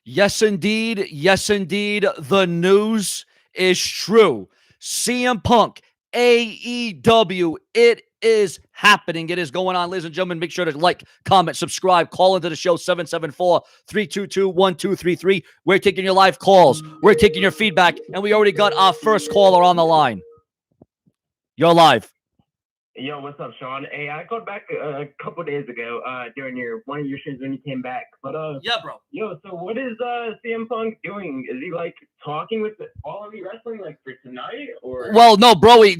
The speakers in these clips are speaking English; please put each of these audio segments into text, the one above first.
Yes, indeed. Yes, indeed. The news is true. CM Punk, AEW, it is happening. It is going on, ladies and gentlemen. Make sure to like, comment, subscribe, call into the show 774-322-1233. We're taking your live calls. We're taking your feedback, and we already got our first caller on the line. You're live. Yo, what's up, Sean? Hey, I called back a couple days ago during one of your shows when you came back. But yeah, bro. Yo, so what is CM Punk doing? Is he like talking with All Elite Wrestling like for tonight or? Well, no, bro. I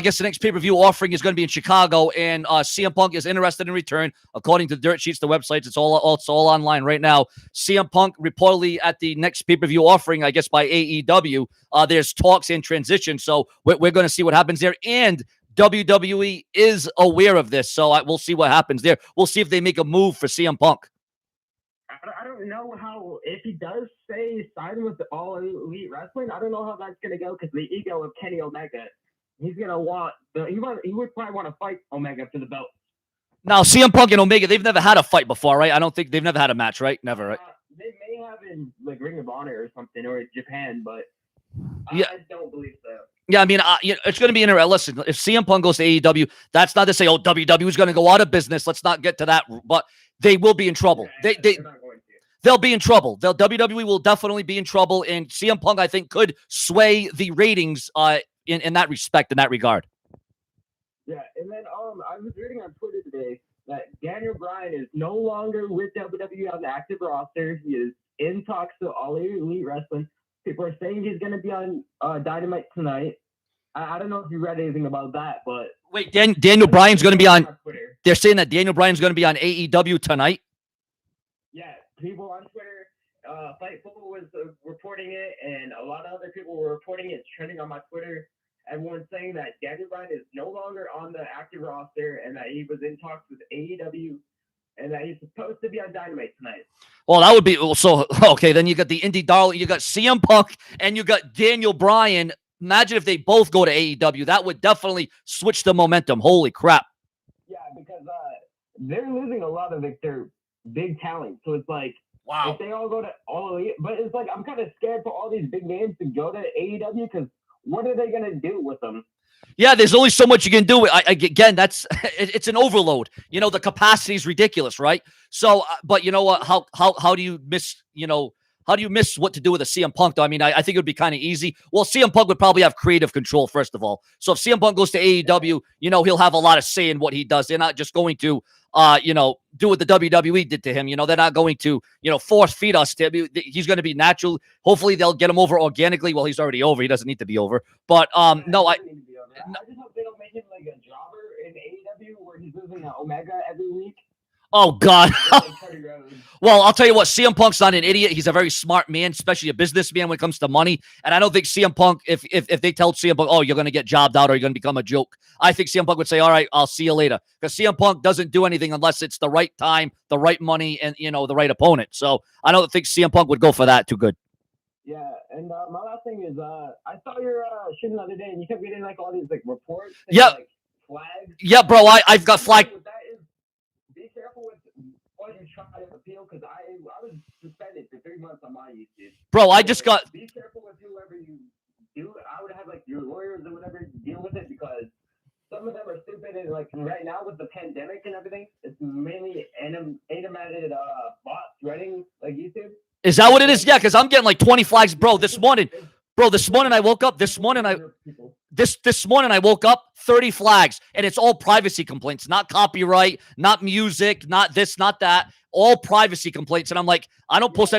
guess the next pay-per-view offering is going to be in Chicago, and CM Punk is interested in return, according to Dirt Sheets, the websites. It's all online right now. CM Punk reportedly at the next pay-per-view offering, I guess by AEW. There's talks in transition, so we're going to see what happens there. And WWE is aware of this, so we'll see what happens there. We'll see if they make a move for CM Punk. I don't know how, if he does say sign with All Elite Wrestling, I don't know how that's going to go because the ego of Kenny Omega, he's going to want, he would probably want to fight Omega for the belt. Now, CM Punk and Omega, they've never had a fight before, right? I don't think they've never had a match, right? Never, right? They may have in like Ring of Honor or something, or Japan, but yeah. I don't believe so. Yeah, I mean, it's going to be interesting. Listen, if CM Punk goes to AEW, that's not to say, WWE is going to go out of business. Let's not get to that. But they will be in trouble. They'll be in trouble. WWE will definitely be in trouble. And CM Punk, I think, could sway the ratings in that respect, in that regard. Yeah, and then I was reading on Twitter today that Daniel Bryan is no longer with WWE on the active roster. He is in talks to All Elite Wrestling. People are saying he's going to be on Dynamite tonight. I don't know if you read anything about that, but... Wait, Daniel Bryan's going to be on... They're saying that Daniel Bryan's going to be on AEW tonight? Yeah, people on Twitter, Fightful was reporting it, and a lot of other people were reporting it. It's trending on my Twitter. Everyone's saying that Daniel Bryan is no longer on the active roster and that he was in talks with AEW and that he's supposed to be on Dynamite tonight. Well, that would be so. Okay, then you got the indie darling, you got CM Punk, and you got Daniel Bryan. Imagine if they both go to AEW. That would definitely switch the momentum. Holy crap! Yeah, because they're losing a lot of their big talent. So it's like, wow, if they all go to All Elite, but it's like I'm kind of scared for all these big names to go to AEW because what are they gonna do with them? Yeah, there's only so much you can do. Again, it's an overload. You know, the capacity is ridiculous, right? So, but you know what? How do you miss? How do you miss what to do with a CM Punk? Though, I mean, I think it would be kind of easy. Well, CM Punk would probably have creative control first of all. So if CM Punk goes to AEW, he'll have a lot of say in what he does. They're not just going to, do what the WWE did to him. They're not going to, force feed us to him. He's going to be natural. Hopefully they'll get him over organically. Well, he's already over. He doesn't need to be over. But no, I just hope they don't make him like a jobber in AEW where he's losing to Omega every week. Oh, God. Well, I'll tell you what, CM Punk's not an idiot. He's a very smart man, especially a businessman when it comes to money. And I don't think CM Punk, if they tell CM Punk, oh, you're going to get jobbed out or you're going to become a joke, I think CM Punk would say, all right, I'll see you later. Because CM Punk doesn't do anything unless it's the right time, the right money, and, the right opponent. So I don't think CM Punk would go for that too good. Yeah, and my last thing is, I saw your shit the other day, and you kept getting like all these like reports. Yeah. Like, flags. Yeah, bro, I've got flag. Be careful with what you try to appeal, because I was suspended for 3 months on my YouTube. Bro, I just got. Be careful with whoever you do. I would have like your lawyers or whatever deal with it, because some of them are stupid, and like right now with the pandemic and everything, it's mainly animated bots running like YouTube. Is that what it is? Yeah, because I'm getting like 20 flags, bro. This morning I woke up. This morning I woke up 30 flags, and it's all privacy complaints, not copyright, not music, not this, not that, all privacy complaints. And I'm like, I don't post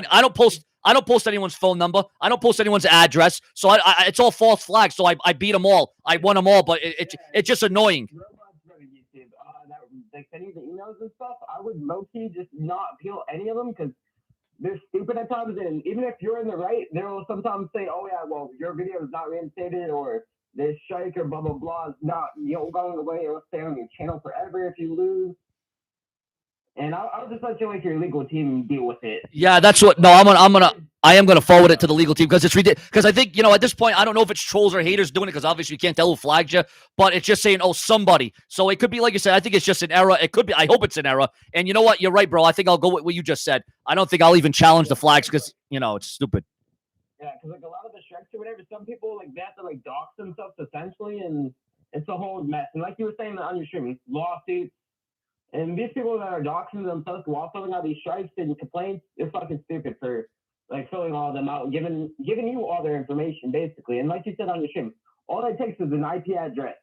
anyone's phone number. I don't post anyone's address. So it's all false flags. So I beat them all. I won them all, but it's just annoying. Like sending the emails and stuff, I would low-key just not appeal any of them because they're stupid at times, and even if you're in the right, they'll sometimes say, oh yeah, well, your video is not reinstated, or this strike or blah, blah, blah is not, going away, it'll stay on your channel forever if you lose. And I'll just let you like your legal team deal with it. Yeah, that's what, no, I'm gonna, I am going to forward it to the legal team because it's ridiculous. Because I think, at this point, I don't know if it's trolls or haters doing it because obviously you can't tell who flagged you, but it's just saying, oh, somebody. So it could be, like you said, I think it's just an error. It could be, I hope it's an error. And you know what? You're right, bro. I think I'll go with what you just said. I don't think I'll even challenge the flags because, it's stupid. Yeah, because like a lot of the strikes or whatever, some people like they have to like dox themselves essentially, and it's a whole mess. And like you were saying on your stream, lawsuits, and these people that are doxing themselves while filling out these strikes and complaints, it's fucking stupid for like filling all of them out, giving you all their information basically. And like you said on your stream, all it takes is an IP address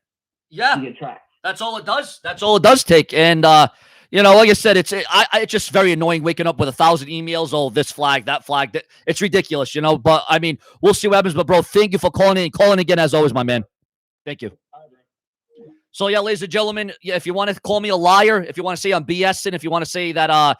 to get tracked. That's all it does. That's all it does take. And like I said, it's just very annoying waking up with 1,000 emails. Oh, this flag, that flag. That it's ridiculous, But I mean, we'll see what happens. But bro, thank you for calling in. Calling again as always, my man. Thank you. So yeah, ladies and gentlemen, if you want to call me a liar, if you want to say I'm BSing, if you want to say that I'm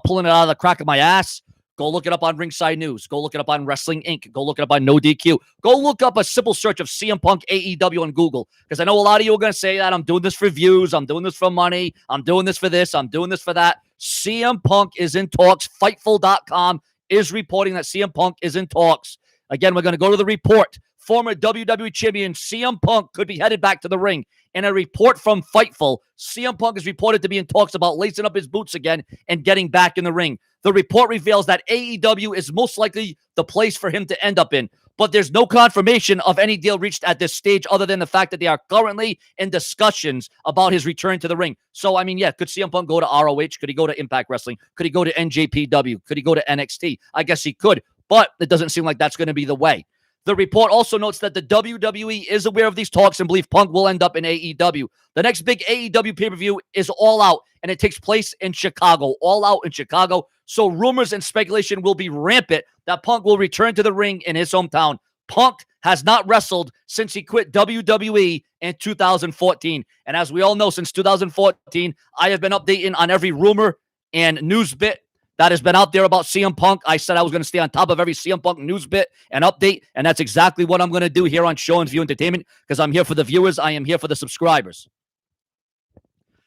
pulling it out of the crack of my ass, go look it up on Ringside News. Go look it up on Wrestling Inc. Go look it up on No DQ. Go look up a simple search of CM Punk AEW on Google. Because I know a lot of you are going to say that I'm doing this for views. I'm doing this for money. I'm doing this for this. I'm doing this for that. CM Punk is in talks. Fightful.com is reporting that CM Punk is in talks. Again, we're going to go to the report. Former WWE champion CM Punk could be headed back to the ring. In a report from Fightful, CM Punk is reported to be in talks about lacing up his boots again and getting back in the ring. The report reveals that AEW is most likely the place for him to end up in, but there's no confirmation of any deal reached at this stage other than the fact that they are currently in discussions about his return to the ring. So, I mean, yeah, could CM Punk go to ROH? Could he go to Impact Wrestling? Could he go to NJPW? Could he go to NXT? I guess he could, but it doesn't seem like that's going to be the way. The report also notes that the WWE is aware of these talks and believe Punk will end up in AEW. The next big AEW pay-per-view is All Out, and it takes place in Chicago. All Out in Chicago. So rumors and speculation will be rampant that Punk will return to the ring in his hometown. Punk has not wrestled since he quit WWE in 2014. And as we all know, since 2014, I have been updating on every rumor and news bit that has been out there about CM Punk. I said I was going to stay on top of every CM Punk news bit and update, and that's exactly what I'm going to do here on Show and View Entertainment because I'm here for the viewers. I am here for the subscribers.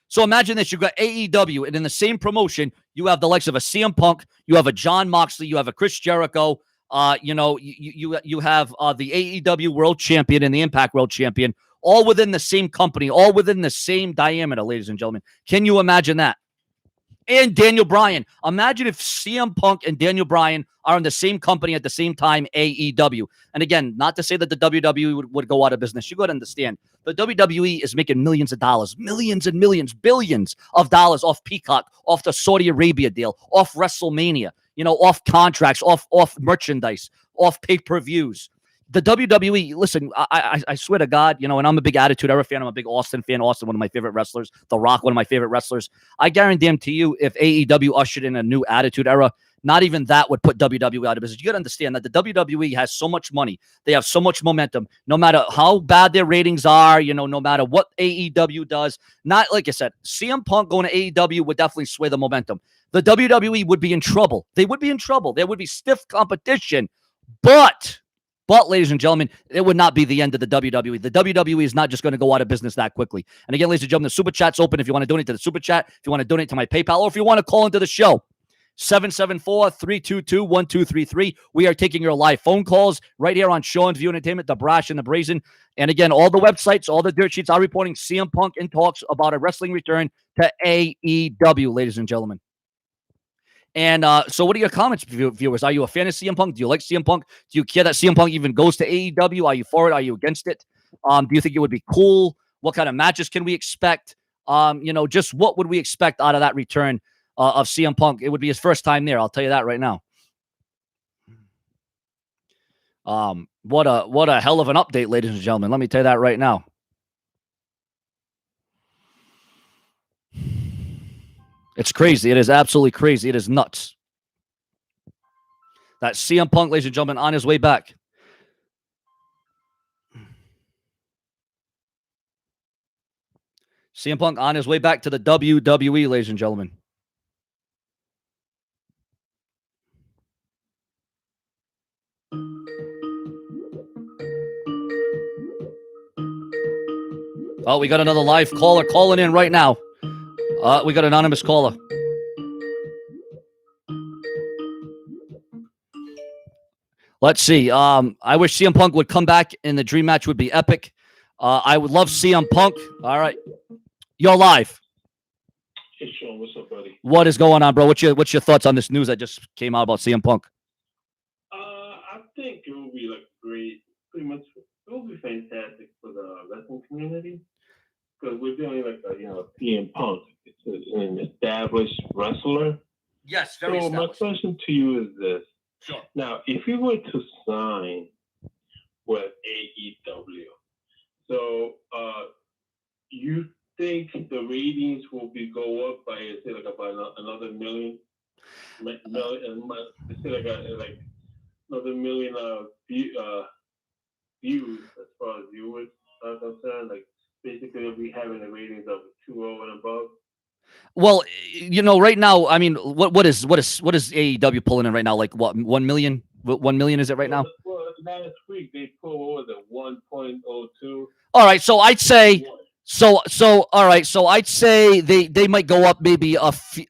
So imagine this. You've got AEW, and in the same promotion, you have the likes of a CM Punk, you have a Jon Moxley, you have a Chris Jericho, you have the AEW World Champion and the Impact World Champion, all within the same company, all within the same diameter, ladies and gentlemen. Can you imagine that? And Daniel Bryan. Imagine if CM Punk and Daniel Bryan are in the same company at the same time, AEW. And again, not to say that the WWE would go out of business. You got to understand, the WWE is making millions of dollars, millions and millions, billions of dollars off Peacock, off the Saudi Arabia deal, off WrestleMania, off contracts, off merchandise, off pay-per-views. The WWE, listen, I swear to God, and I'm a big Attitude Era fan. I'm a big Austin fan. Austin, one of my favorite wrestlers. The Rock, one of my favorite wrestlers. I guarantee to you, if AEW ushered in a new Attitude Era, not even that would put WWE out of business. You got to understand that the WWE has so much money. They have so much momentum. No matter how bad their ratings are, no matter what AEW does. Not like I said, CM Punk going to AEW would definitely sway the momentum. The WWE would be in trouble. They would be in trouble. There would be stiff competition. But, ladies and gentlemen, it would not be the end of the WWE. The WWE is not just going to go out of business that quickly. And again, ladies and gentlemen, the Super Chat's open if you want to donate to the Super Chat, if you want to donate to my PayPal, or if you want to call into the show. 774-322-1233. We are taking your live phone calls right here on Show and View Entertainment, the Brash and the Brazen. And again, all the websites, all the dirt sheets are reporting CM Punk in talks about a wrestling return to AEW, ladies and gentlemen. And so what are your comments, viewers? Are you a fan of CM Punk? Do you like CM Punk? Do you care that CM Punk even goes to AEW? Are you for it? Are you against it? Do you think it would be cool? What kind of matches can we expect? Just what would we expect out of that return of CM Punk? It would be his first time there. I'll tell you that right now. What a hell of an update, ladies and gentlemen. Let me tell you that right now. It's crazy. It is absolutely crazy. It is nuts. That CM Punk, ladies and gentlemen, on his way back. CM Punk on his way back to the WWE, ladies and gentlemen. Oh, we got another live caller calling in right now. We got an anonymous caller. Let's see. I wish CM Punk would come back, and the dream match would be epic. I would love CM Punk. All right, you're live. Hey Sean, what's up, buddy? What is going on, bro? What's your thoughts on this news that just came out about CM Punk? I think it will be like great, pretty much. It will be fantastic for the wrestling community because we're dealing like CM Punk. It's an established wrestler. Yes, very so established. my question to you is this: Sure. Now, if you were to sign with AEW, so you think the ratings will go up by say like about another million, say like another million views as far as viewers are concerned? Like basically, we'll be having the ratings of 2.0 and above. Well, right now, I mean, what is AEW pulling in right now? Like what, 1 million? 1 million is it right now? Well, last week they pulled what was it, 1.02. All right, so I'd say all right, so I'd say they might go up maybe a few.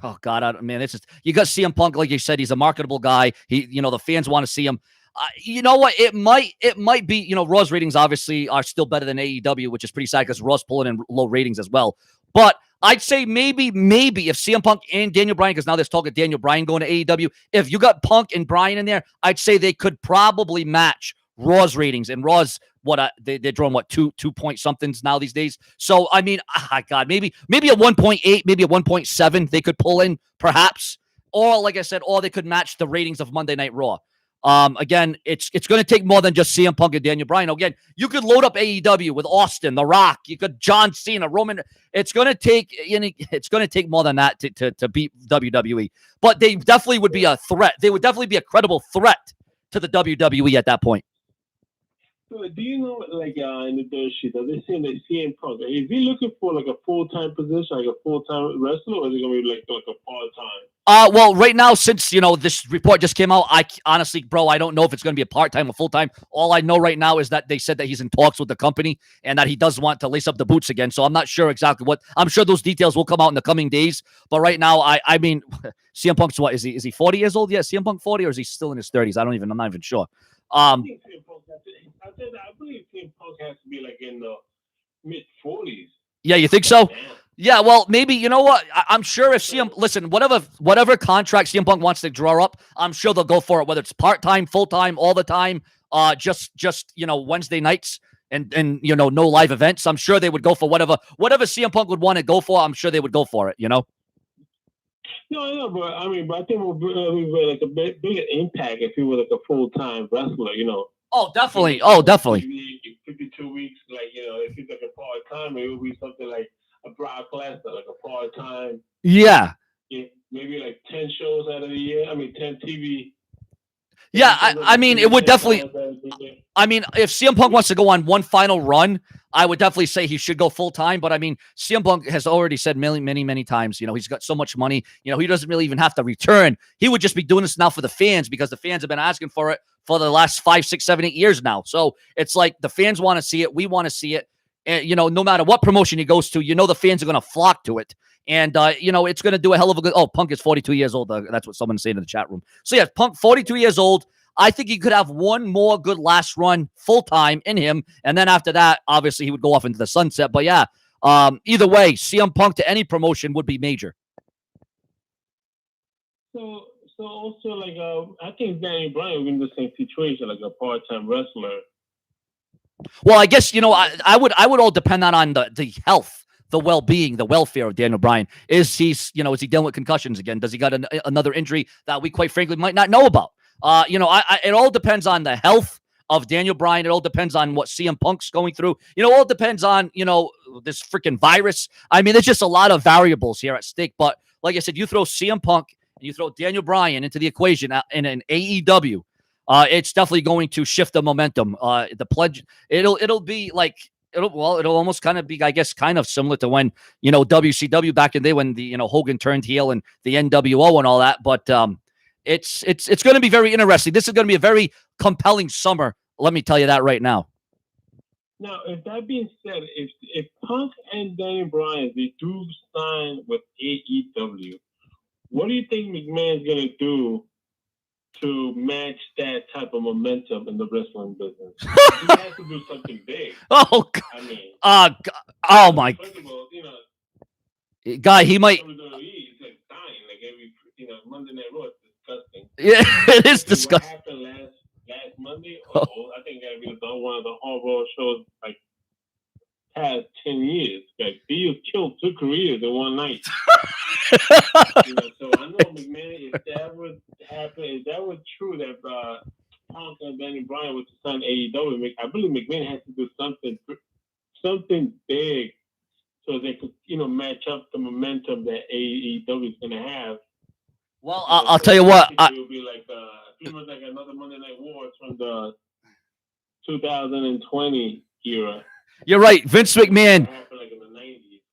Oh God, man, it's just you got CM Punk, like you said, he's a marketable guy. The fans want to see him. You know what? It might be. Raw's ratings obviously are still better than AEW, which is pretty sad because Raw's pulling in low ratings as well. But I'd say maybe if CM Punk and Daniel Bryan, because now there's talk of Daniel Bryan going to AEW. If you got Punk and Bryan in there, I'd say they could probably match Raw's ratings. And Raw's they're drawing two point somethings now these days. So I mean, God, maybe a 1.8, maybe a 1.7 they could pull in perhaps, or like I said, or they could match the ratings of Monday Night Raw. Again, it's going to take more than just CM Punk and Daniel Bryan. Again, you could load up AEW with Austin, The Rock. You could John Cena, Roman. It's going to take more than that to beat WWE. But they definitely would be a threat. They would definitely be a credible threat to the WWE at that point. So do you know, like in the dirt sheet, are they saying that CM Punk is he looking for like a full-time position, like a full-time wrestler, or is it going to be like a part-time? Well, right now, since this report just came out, I honestly, bro, I don't know if it's going to be a part-time or full-time. All I know right now is that they said that he's in talks with the company and that he does want to lace up the boots again. So I'm not sure exactly what. I'm sure those details will come out in the coming days. But right now, I mean, CM Punk's what is he 40 years old? Yeah, CM Punk 40, or is he still in his 30s? I'm not even sure. I believe CM Punk has to be like in the mid-40s. Yeah, you think so? Yeah, well, maybe, you know what? I'm sure if listen, whatever contract CM Punk wants to draw up, I'm sure they'll go for it, whether it's part-time, full-time, all the time, just Wednesday nights and no live events. I'm sure they would go for whatever CM Punk would want to go for. I'm sure they would go for it, No, but I think it would be like a bigger impact if he was like a full-time wrestler, Oh, definitely. 52 weeks, like, if he's like a part-time, it would be something like a Brock Lesnar, like a part-time. Yeah. Maybe like 10 shows out of the year. 10 TV. Yeah, I mean, it would definitely. I mean, if CM Punk wants to go on one final run, I would definitely say he should go full time. But I mean, CM Punk has already said many times, he's got so much money. He doesn't really even have to return. He would just be doing this now for the fans because the fans have been asking for it for the last 5, 6, 7, 8 years now. So it's like the fans want to see it. We want to see it. And, no matter what promotion he goes to, the fans are going to flock to it. And, it's going to do a hell of a good. Oh, Punk is 42 years old. That's what someone's saying in the chat room. So, yeah, Punk, 42 years old. I think he could have one more good last run full time in him. And then after that, obviously, he would go off into the sunset. But, yeah, either way, CM Punk to any promotion would be major. So also, like, I think Daniel Bryan would be in the same situation, like a part-time wrestler. Well, I guess, I would all depend on the health, the well-being, the welfare of Daniel Bryan. Is he dealing with concussions again? Does he got another injury that we quite frankly might not know about? It all depends on the health of Daniel Bryan. It all depends on what CM Punk's going through. It all depends on, this freaking virus. I mean, there's just a lot of variables here at stake. But like I said, you throw CM Punk and you throw Daniel Bryan into the equation in an AEW, it's definitely going to shift the momentum. The pledge, it'll be like, it'll almost kind of be, I guess, kind of similar to when, WCW back in the day when Hogan turned heel and the NWO and all that. But it's going to be very interesting. This is going to be a very compelling summer. Let me tell you that right now. Now, if that being said, if Punk and Daniel Bryan, they do sign with AEW, what do you think McMahon's going to do to match that type of momentum in the wrestling business. He has to do something big. Oh, God. I mean, oh my first of all, guy, he might. WWE is like dying, like every Monday Night Raw. It's disgusting. Yeah, it is What disgusting. happened last Monday? I think that was one of the horrible shows like past 10 years. Like he just killed 2 careers in one night. So I know McMahon. If that would happen, if that was true that Punk and Danny Bryan was to sign AEW, I believe McMahon has to do something big so they could match up the momentum that AEW is going to have. Well, I'll tell you what. It will be like pretty much like another Monday Night Wars from the 2020 era. You're right, Vince McMahon. Happened like in the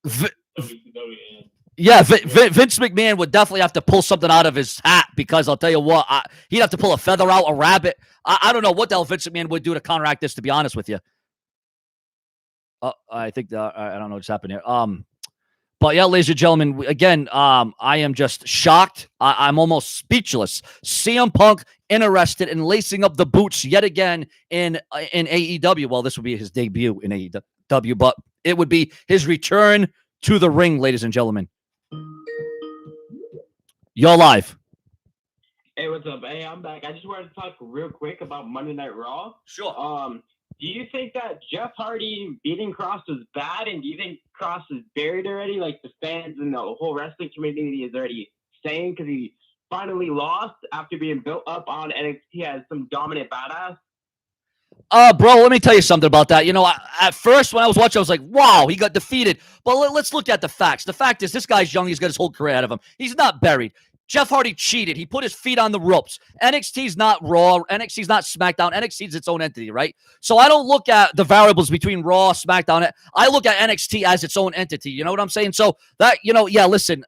90s. WCW. Yeah, Vince McMahon would definitely have to pull something out of his hat because I'll tell you what, he'd have to pull a feather out, a rabbit. I don't know what the hell Vince McMahon would do to counteract this, to be honest with you. I think I don't know what's happened here. But yeah, ladies and gentlemen, again, I am just shocked. I'm almost speechless. CM Punk interested in lacing up the boots yet again in AEW. Well, this would be his debut in AEW, but it would be his return to the ring, ladies and gentlemen. You're live. Hey, what's up? Hey, I'm back. I just wanted to talk real quick about Monday Night Raw. Sure. Do you think that Jeff Hardy beating Cross was bad, and do you think Cross is buried already, like the fans and the whole wrestling community is already saying, because he finally lost after being built up on NXT as some dominant badass? Bro, let me tell you something about that. At first when I was watching, I was like, wow, he got defeated. But let's look at the facts. The fact is, this guy's young. He's got his whole career ahead of him. He's not buried. Jeff Hardy cheated. He put his feet on the ropes. NXT's not Raw. NXT's not SmackDown. NXT's its own entity, right? So I don't look at the variables between Raw, SmackDown. I look at NXT as its own entity. You know what I'm saying? So that, yeah, listen,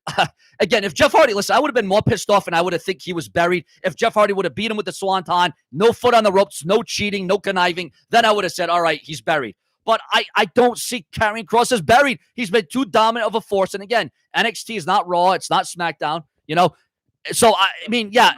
again, if Jeff Hardy, I would have been more pissed off and I would have think he was buried. If Jeff Hardy would have beat him with the Swanton, no foot on the ropes, no cheating, no conniving, then I would have said, all right, he's buried. But I don't see Karrion Kross as buried. He's been too dominant of a force. And again, NXT is not Raw. It's not SmackDown, So, I mean, yeah,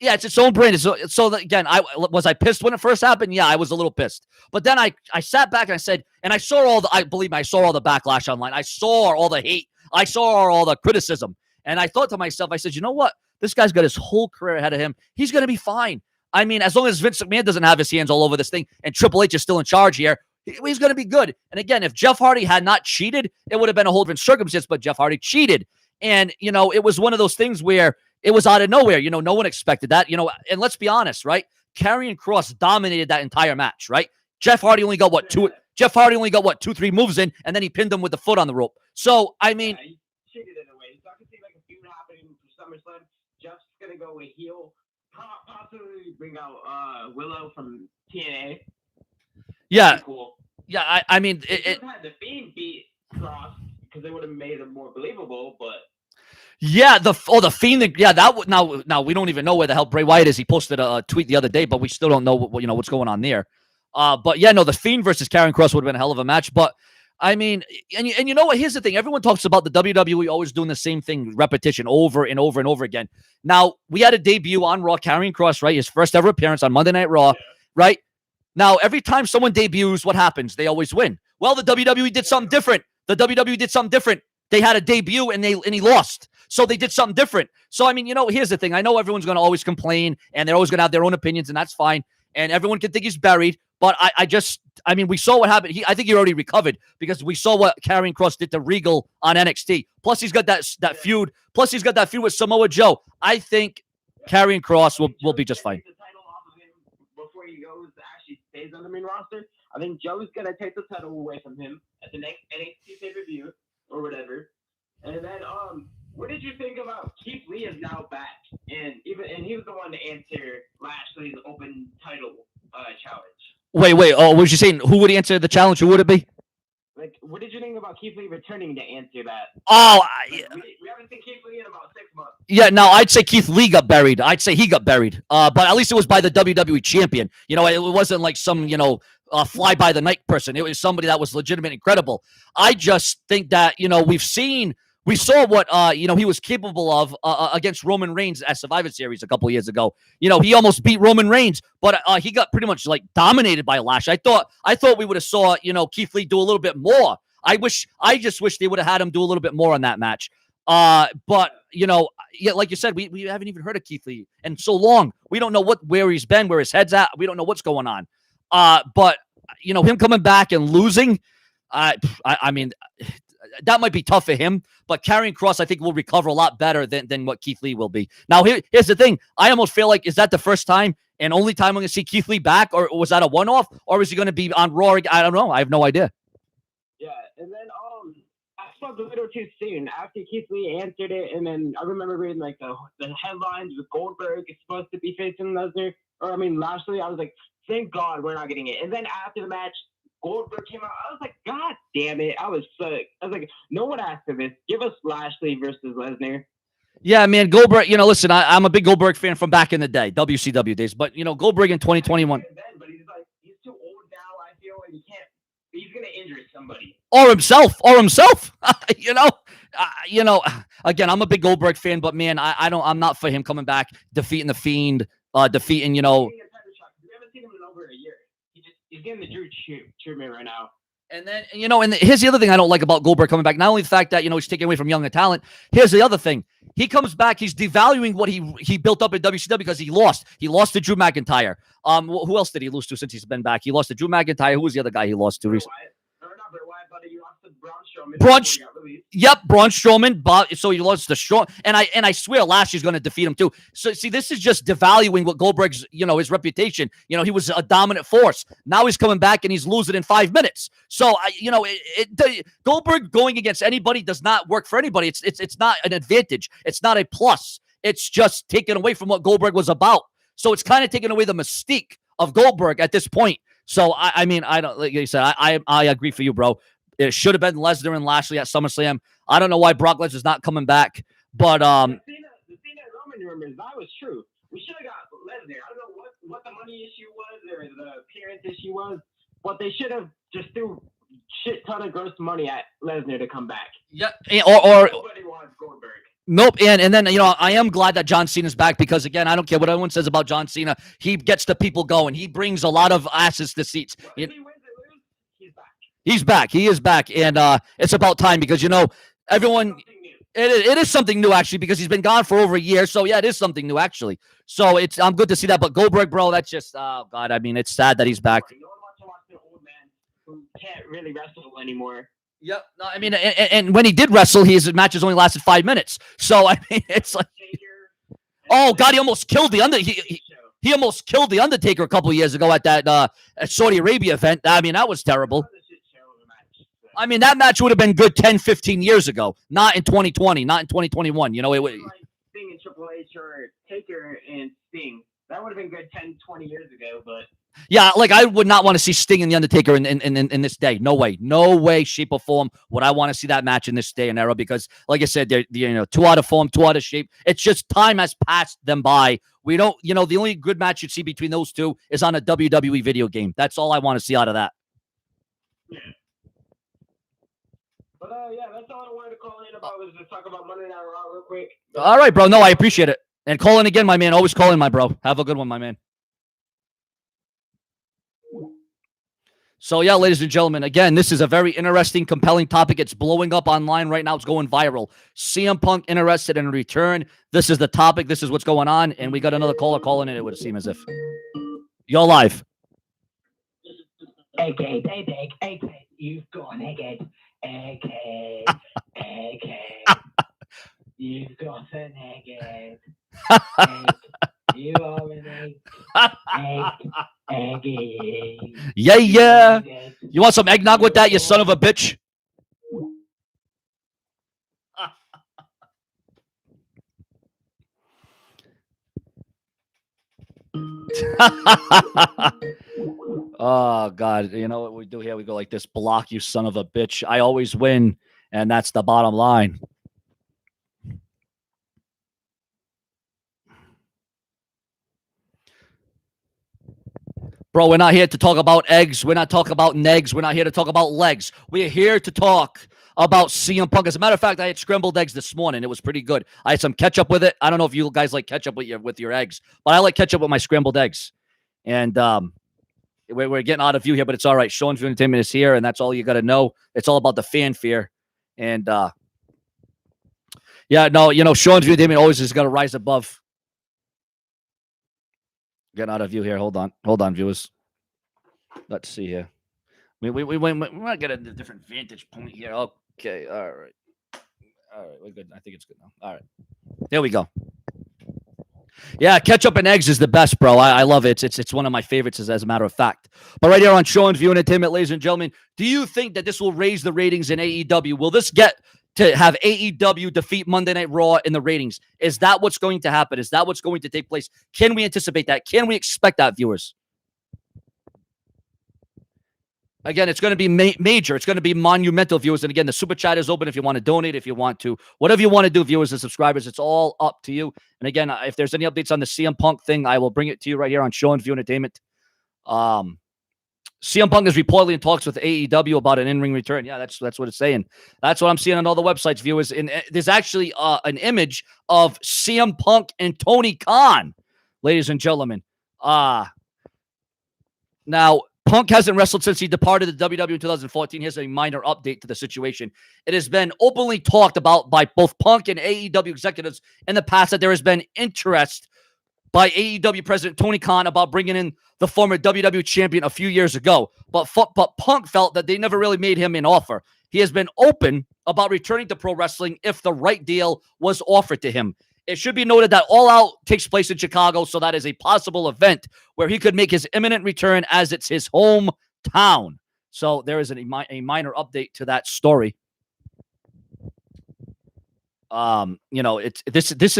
it's its own brand. So again, was I pissed when it first happened? Yeah, I was a little pissed. But then I sat back and I said, and I saw I saw all the backlash online. I saw all the hate. I saw all the criticism. And I thought to myself, I said, you know what? This guy's got his whole career ahead of him. He's going to be fine. I mean, as long as Vince McMahon doesn't have his hands all over this thing and Triple H is still in charge here, he's going to be good. And again, if Jeff Hardy had not cheated, it would have been a whole different circumstance, but Jeff Hardy cheated. And, it was one of those things where it was out of nowhere. No one expected that. And let's be honest, right? Karrion Kross dominated that entire match, right? Jeff Hardy only got two, 3 moves in, and then he pinned him with the foot on the rope. So, I mean, he cheated in a way. So I can see like a feud happening for SummerSlam. Jeff's gonna go with heel, possibly bring out Willow from TNA. Yeah, cool. Yeah. I mean, it had the Fiend beat Kross because they would have made him more believable, but. Yeah, the Fiend. Yeah, that would now we don't even know where the hell Bray Wyatt is. He posted a tweet the other day, but we still don't know what's going on there. But yeah, no, the Fiend versus Karrion Kross would have been a hell of a match. But I mean, and you know what? Here's the thing: everyone talks about the WWE always doing the same thing, repetition over and over and over again. Now we had a debut on Raw, Karrion Kross, right? His first ever appearance on Monday Night Raw, right? Now every time someone debuts, what happens? They always win. Well, the WWE did something different. They had a debut and he lost. So they did something different. So, I mean, here's the thing. I know everyone's going to always complain and they're always going to have their own opinions, and that's fine. And everyone can think he's buried. But I mean, we saw what happened. I think he already recovered because we saw what Karrion Kross did to Regal on NXT. Plus, he's got that feud. Plus, he's got that feud with Samoa Joe. I think Karrion Kross will be just fine. The title off of him before he goes actually stays on the main roster. I think Joe's going to take the title away from him at the next NXT pay-per-view or whatever. And then, what did you think about Keith Lee is now back, and he was the one to answer Lashley's open title challenge. Wait. Oh, what was you saying? Who would answer the challenge? Who would it be? Like, what did you think about Keith Lee returning to answer that? Oh, we haven't seen Keith Lee in about 6 months. Yeah, no, I'd say Keith Lee got buried. I'd say he got buried. But at least it was by the WWE champion. It wasn't like some fly by the night person. It was somebody that was legitimate, incredible. I just think that we've seen We saw what he was capable of against Roman Reigns at Survivor Series a couple of years ago. He almost beat Roman Reigns, but he got pretty much like dominated by Lash. I thought we would have saw Keith Lee do a little bit more. I just wish they would have had him do a little bit more on that match. But like you said, we haven't even heard of Keith Lee in so long. We don't know where he's been, where his head's at. We don't know what's going on. But him coming back and losing, I mean, that might be tough for him, but Karrion Kross, I think, will recover a lot better than what Keith Lee will be. Now, here's the thing. I almost feel like, is that the first time and only time I'm going to see Keith Lee back, or was that a one-off, or is he going to be on Raw? I don't know. I have no idea. Yeah, and then I spoke a little too soon after Keith Lee answered it, and then I remember reading like the headlines with Goldberg is supposed to be facing Lashley. I was like, thank God we're not getting it. And then after the match, Goldberg came out. I was like, God damn it. I was like, no one asked for this. Give us Lashley versus Lesnar. Yeah, man, Goldberg, listen, I'm a big Goldberg fan from back in the day, WCW days. But, Goldberg in 2021. But he's too old now, I feel, and he's going to injure somebody. Or himself. Again, I'm a big Goldberg fan, but, man, I'm not for him coming back, defeating The Fiend, defeating. We haven't seen him in over a year. He's getting the Drew treatment right now. And then, and here's the other thing I don't like about Goldberg coming back. Not only the fact that, he's taking away from younger talent. Here's the other thing. He comes back. He's devaluing what he built up in WCW because he lost. He lost to Drew McIntyre. Who else did he lose to since he's been back? He lost to Drew McIntyre. Who was the other guy he lost to recently? Braun Strowman. So he lost to Strowman, and I swear Lashley's going to defeat him too. So see, this is just devaluing what Goldberg's, his reputation. He was a dominant force. Now he's coming back and he's losing in 5 minutes. So Goldberg going against anybody does not work for anybody. It's not an advantage. It's not a plus. It's just taken away from what Goldberg was about. So it's kind of taken away the mystique of Goldberg at this point. So I mean, I don't, like you said, I agree for you, bro. It should have been Lesnar and Lashley at SummerSlam. I don't know why Brock Lesnar's not coming back, but the Cena Roman rumors, that was true. We should have got Lesnar. I don't know what the money issue was or the appearance issue was, but they should have just threw shit ton of gross money at Lesnar to come back. Yeah, or nobody wants Goldberg. Nope. And then, I am glad that John Cena's back because, again, I don't care what anyone says about John Cena. He gets the people going. He brings a lot of asses to seats. Well, if he wins or loses, he's back. He's back. He is back. And it's about time because, everyone, it is something new, actually, because he's been gone for over a year. So, yeah, it is something new, actually. So, I'm good to see that. But Goldberg, bro, that's just, oh, God, I mean, it's sad that he's back. No one wants to watch the old man who can't really wrestle anymore. Yep. No, I mean, and when he did wrestle, his matches only lasted 5 minutes. So I mean, it's like, oh God, he almost killed the he almost killed the Undertaker a couple of years ago at that Saudi Arabia event. I mean, that was terrible. I mean, that match would have been good 10, 15 years ago, not in 2020, not in 2021. It would. Sting and Triple H or Taker and Sting. That would have been good 10, 20 years ago, but. Yeah, like I would not want to see Sting and The Undertaker in this day. No way, shape, or form would I want to see that match in this day and era because, like I said, they're too out of form, too out of shape. It's just time has passed them by. We don't, the only good match you'd see between those two is on a WWE video game. That's all I want to see out of that. Yeah. But yeah, that's all I wanted to call in about was to talk about Monday Night Raw real quick. All right, bro. No, I appreciate it. And call in again, my man. Always call in, my bro. Have a good one, my man. So, yeah, ladies and gentlemen, again, this is a very interesting, compelling topic. It's blowing up online right now. It's going viral. CM Punk interested in a return. This is the topic. This is what's going on. And we got another caller calling in. It would seem as if. You're live. AK, you've gone egghead. AK, you've got an egghead. You are an egg. Yeah. You want some eggnog with that, you son of a bitch? Oh, God. You know what we do here? We go like this. Block, you son of a bitch. I always win, and that's the bottom line. Bro, we're not here to talk about eggs. We're not talking about negs. We're not here to talk about legs. We're here to talk about CM Punk. As a matter of fact, I had scrambled eggs this morning. It was pretty good. I had some ketchup with it. I don't know if you guys like ketchup with your eggs, but I like ketchup with my scrambled eggs. And we're getting out of view here, but it's all right. Sean's View Entertainment is here, and that's all you got to know. It's all about the fanfare. And yeah, no, Sean's View Entertainment always has got to rise above. Getting out of view here. Hold on, viewers. Let's see here. We might get a different vantage point here. Okay, all right, we're good. I think it's good now. All right, there we go. Yeah, ketchup and eggs is the best, bro. I love it. It's one of my favorites, as a matter of fact. But right here on Sean's View Entertainment, ladies and gentlemen, do you think that this will raise the ratings in AEW? Will this get to have AEW defeat Monday Night Raw in the ratings? Is that what's going to happen? Is that what's going to take place? Can we anticipate that? Can we expect that, viewers? Again, it's going to be major. It's going to be monumental, viewers. And again, the super chat is open if you want to donate, if you want to, whatever you want to do, viewers and subscribers. It's all up to you. And again, if there's any updates on the CM Punk thing, I will bring it to you right here on Sean's View Entertainment. CM Punk is reportedly in talks with AEW about an in-ring return. Yeah, that's what it's saying. That's what I'm seeing on all the websites, viewers. And there's actually an image of CM Punk and Tony Khan, ladies and gentlemen. Now, Punk hasn't wrestled since he departed the WWE in 2014. Here's a minor update to the situation. It has been openly talked about by both Punk and AEW executives in the past that there has been interest by AEW President Tony Khan about bringing in the former WWE champion a few years ago. But Punk felt that they never really made him an offer. He has been open about returning to pro wrestling if the right deal was offered to him. It should be noted that All Out takes place in Chicago, so that is a possible event where he could make his imminent return as it's his hometown. So there is a minor update to that story. This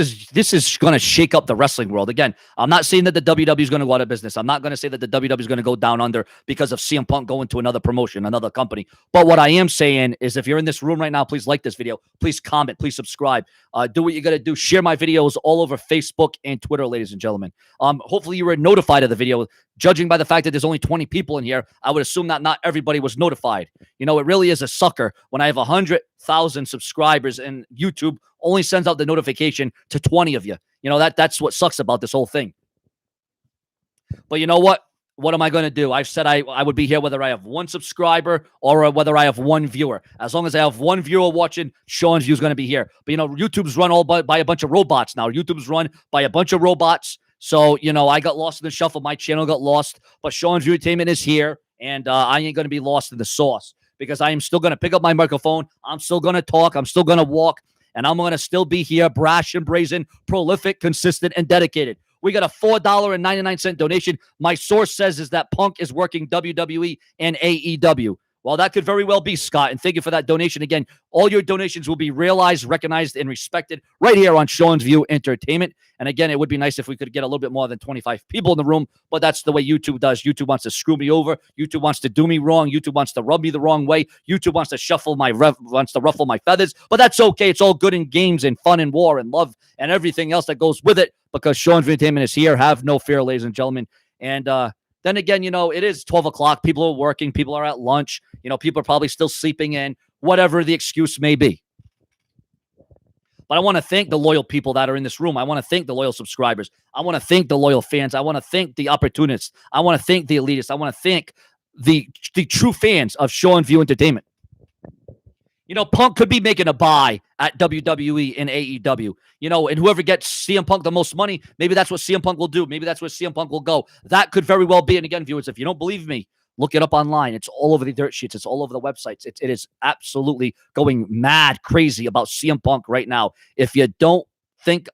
is going to shake up the wrestling world. Again, I'm not saying that the WWE is going to go out of business. I'm not going to say that the WWE is going to go down under because of CM Punk going to another promotion, another company. But what I am saying is, if you're in this room right now, please like this video, please comment, please subscribe, do what you got to do. Share my videos all over Facebook and Twitter, ladies and gentlemen. Hopefully you were notified of the video. Judging by the fact that there's only 20 people in here, I would assume that not everybody was notified. It really is a sucker when I have 100,000 subscribers and YouTube only sends out the notification to 20 of you. That's what sucks about this whole thing. But you know what? What am I going to do? I've said I would be here whether I have one subscriber or whether I have one viewer. As long as I have one viewer watching, Sean's View is going to be here. But, YouTube's run all by a bunch of robots now. YouTube's run by a bunch of robots. So, I got lost in the shuffle. My channel got lost. But Sean's View Entertainment is here. And I ain't going to be lost in the sauce because I am still going to pick up my microphone. I'm still going to talk. I'm still going to walk. And I'm going to still be here, brash and brazen, prolific, consistent, and dedicated. We got a $4.99 donation. My source says is that Punk is working WWE and AEW. Well, that could very well be, Scott, and thank you for that donation. Again, all your donations will be realized, recognized, and respected right here on Sean's View Entertainment. And again, it would be nice if we could get a little bit more than 25 people in the room, but that's the way YouTube does. YouTube wants to screw me over. YouTube wants to do me wrong. YouTube wants to rub me the wrong way. YouTube wants to wants to ruffle my feathers, but that's okay. It's all good in games and fun and war and love and everything else that goes with it because Sean's View Entertainment is here. Have no fear, ladies and gentlemen. And, then again, it is 12 o'clock. People are working. People are at lunch. People are probably still sleeping in, whatever the excuse may be. But I want to thank the loyal people that are in this room. I want to thank the loyal subscribers. I want to thank the loyal fans. I want to thank the opportunists. I want to thank the elitists. I want to thank the true fans of Sean's View Entertainment. Punk could be making a buy at WWE and AEW, and whoever gets CM Punk the most money, maybe that's what CM Punk will do. Maybe that's where CM Punk will go. That could very well be. And again, viewers, if you don't believe me, look it up online. It's all over the dirt sheets. It's all over the websites. It is absolutely going mad crazy about CM Punk right now. If you don't think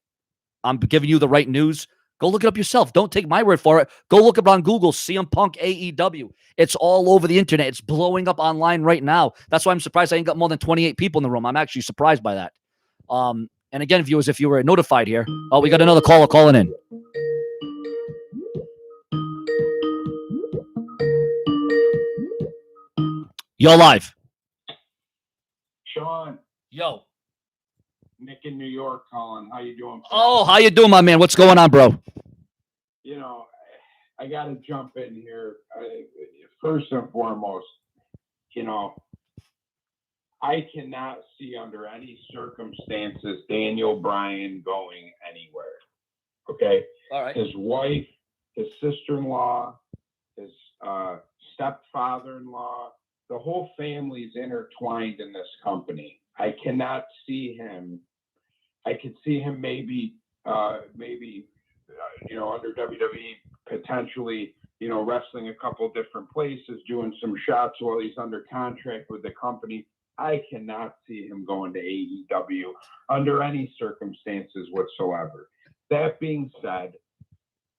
I'm giving you the right news, go look it up yourself. Don't take my word for it. Go look up on Google, CM Punk AEW. It's all over the internet. It's blowing up online right now. That's why I'm surprised I ain't got more than 28 people in the room. I'm actually surprised by that. And again, viewers, if you were notified here, we got another caller calling in. You're live. Sean. Yo. Nick in New York calling. How you doing? Oh, how you doing, my man? What's going on, bro? I got to jump in here. First and foremost, I cannot see under any circumstances Daniel Bryan going anywhere. Okay. All right. His wife, his sister-in-law, his stepfather-in-law, the whole family's intertwined in this company. I cannot see him. I could see him maybe under WWE potentially, wrestling a couple different places, doing some shots while he's under contract with the company. I cannot see him going to AEW under any circumstances whatsoever. That being said,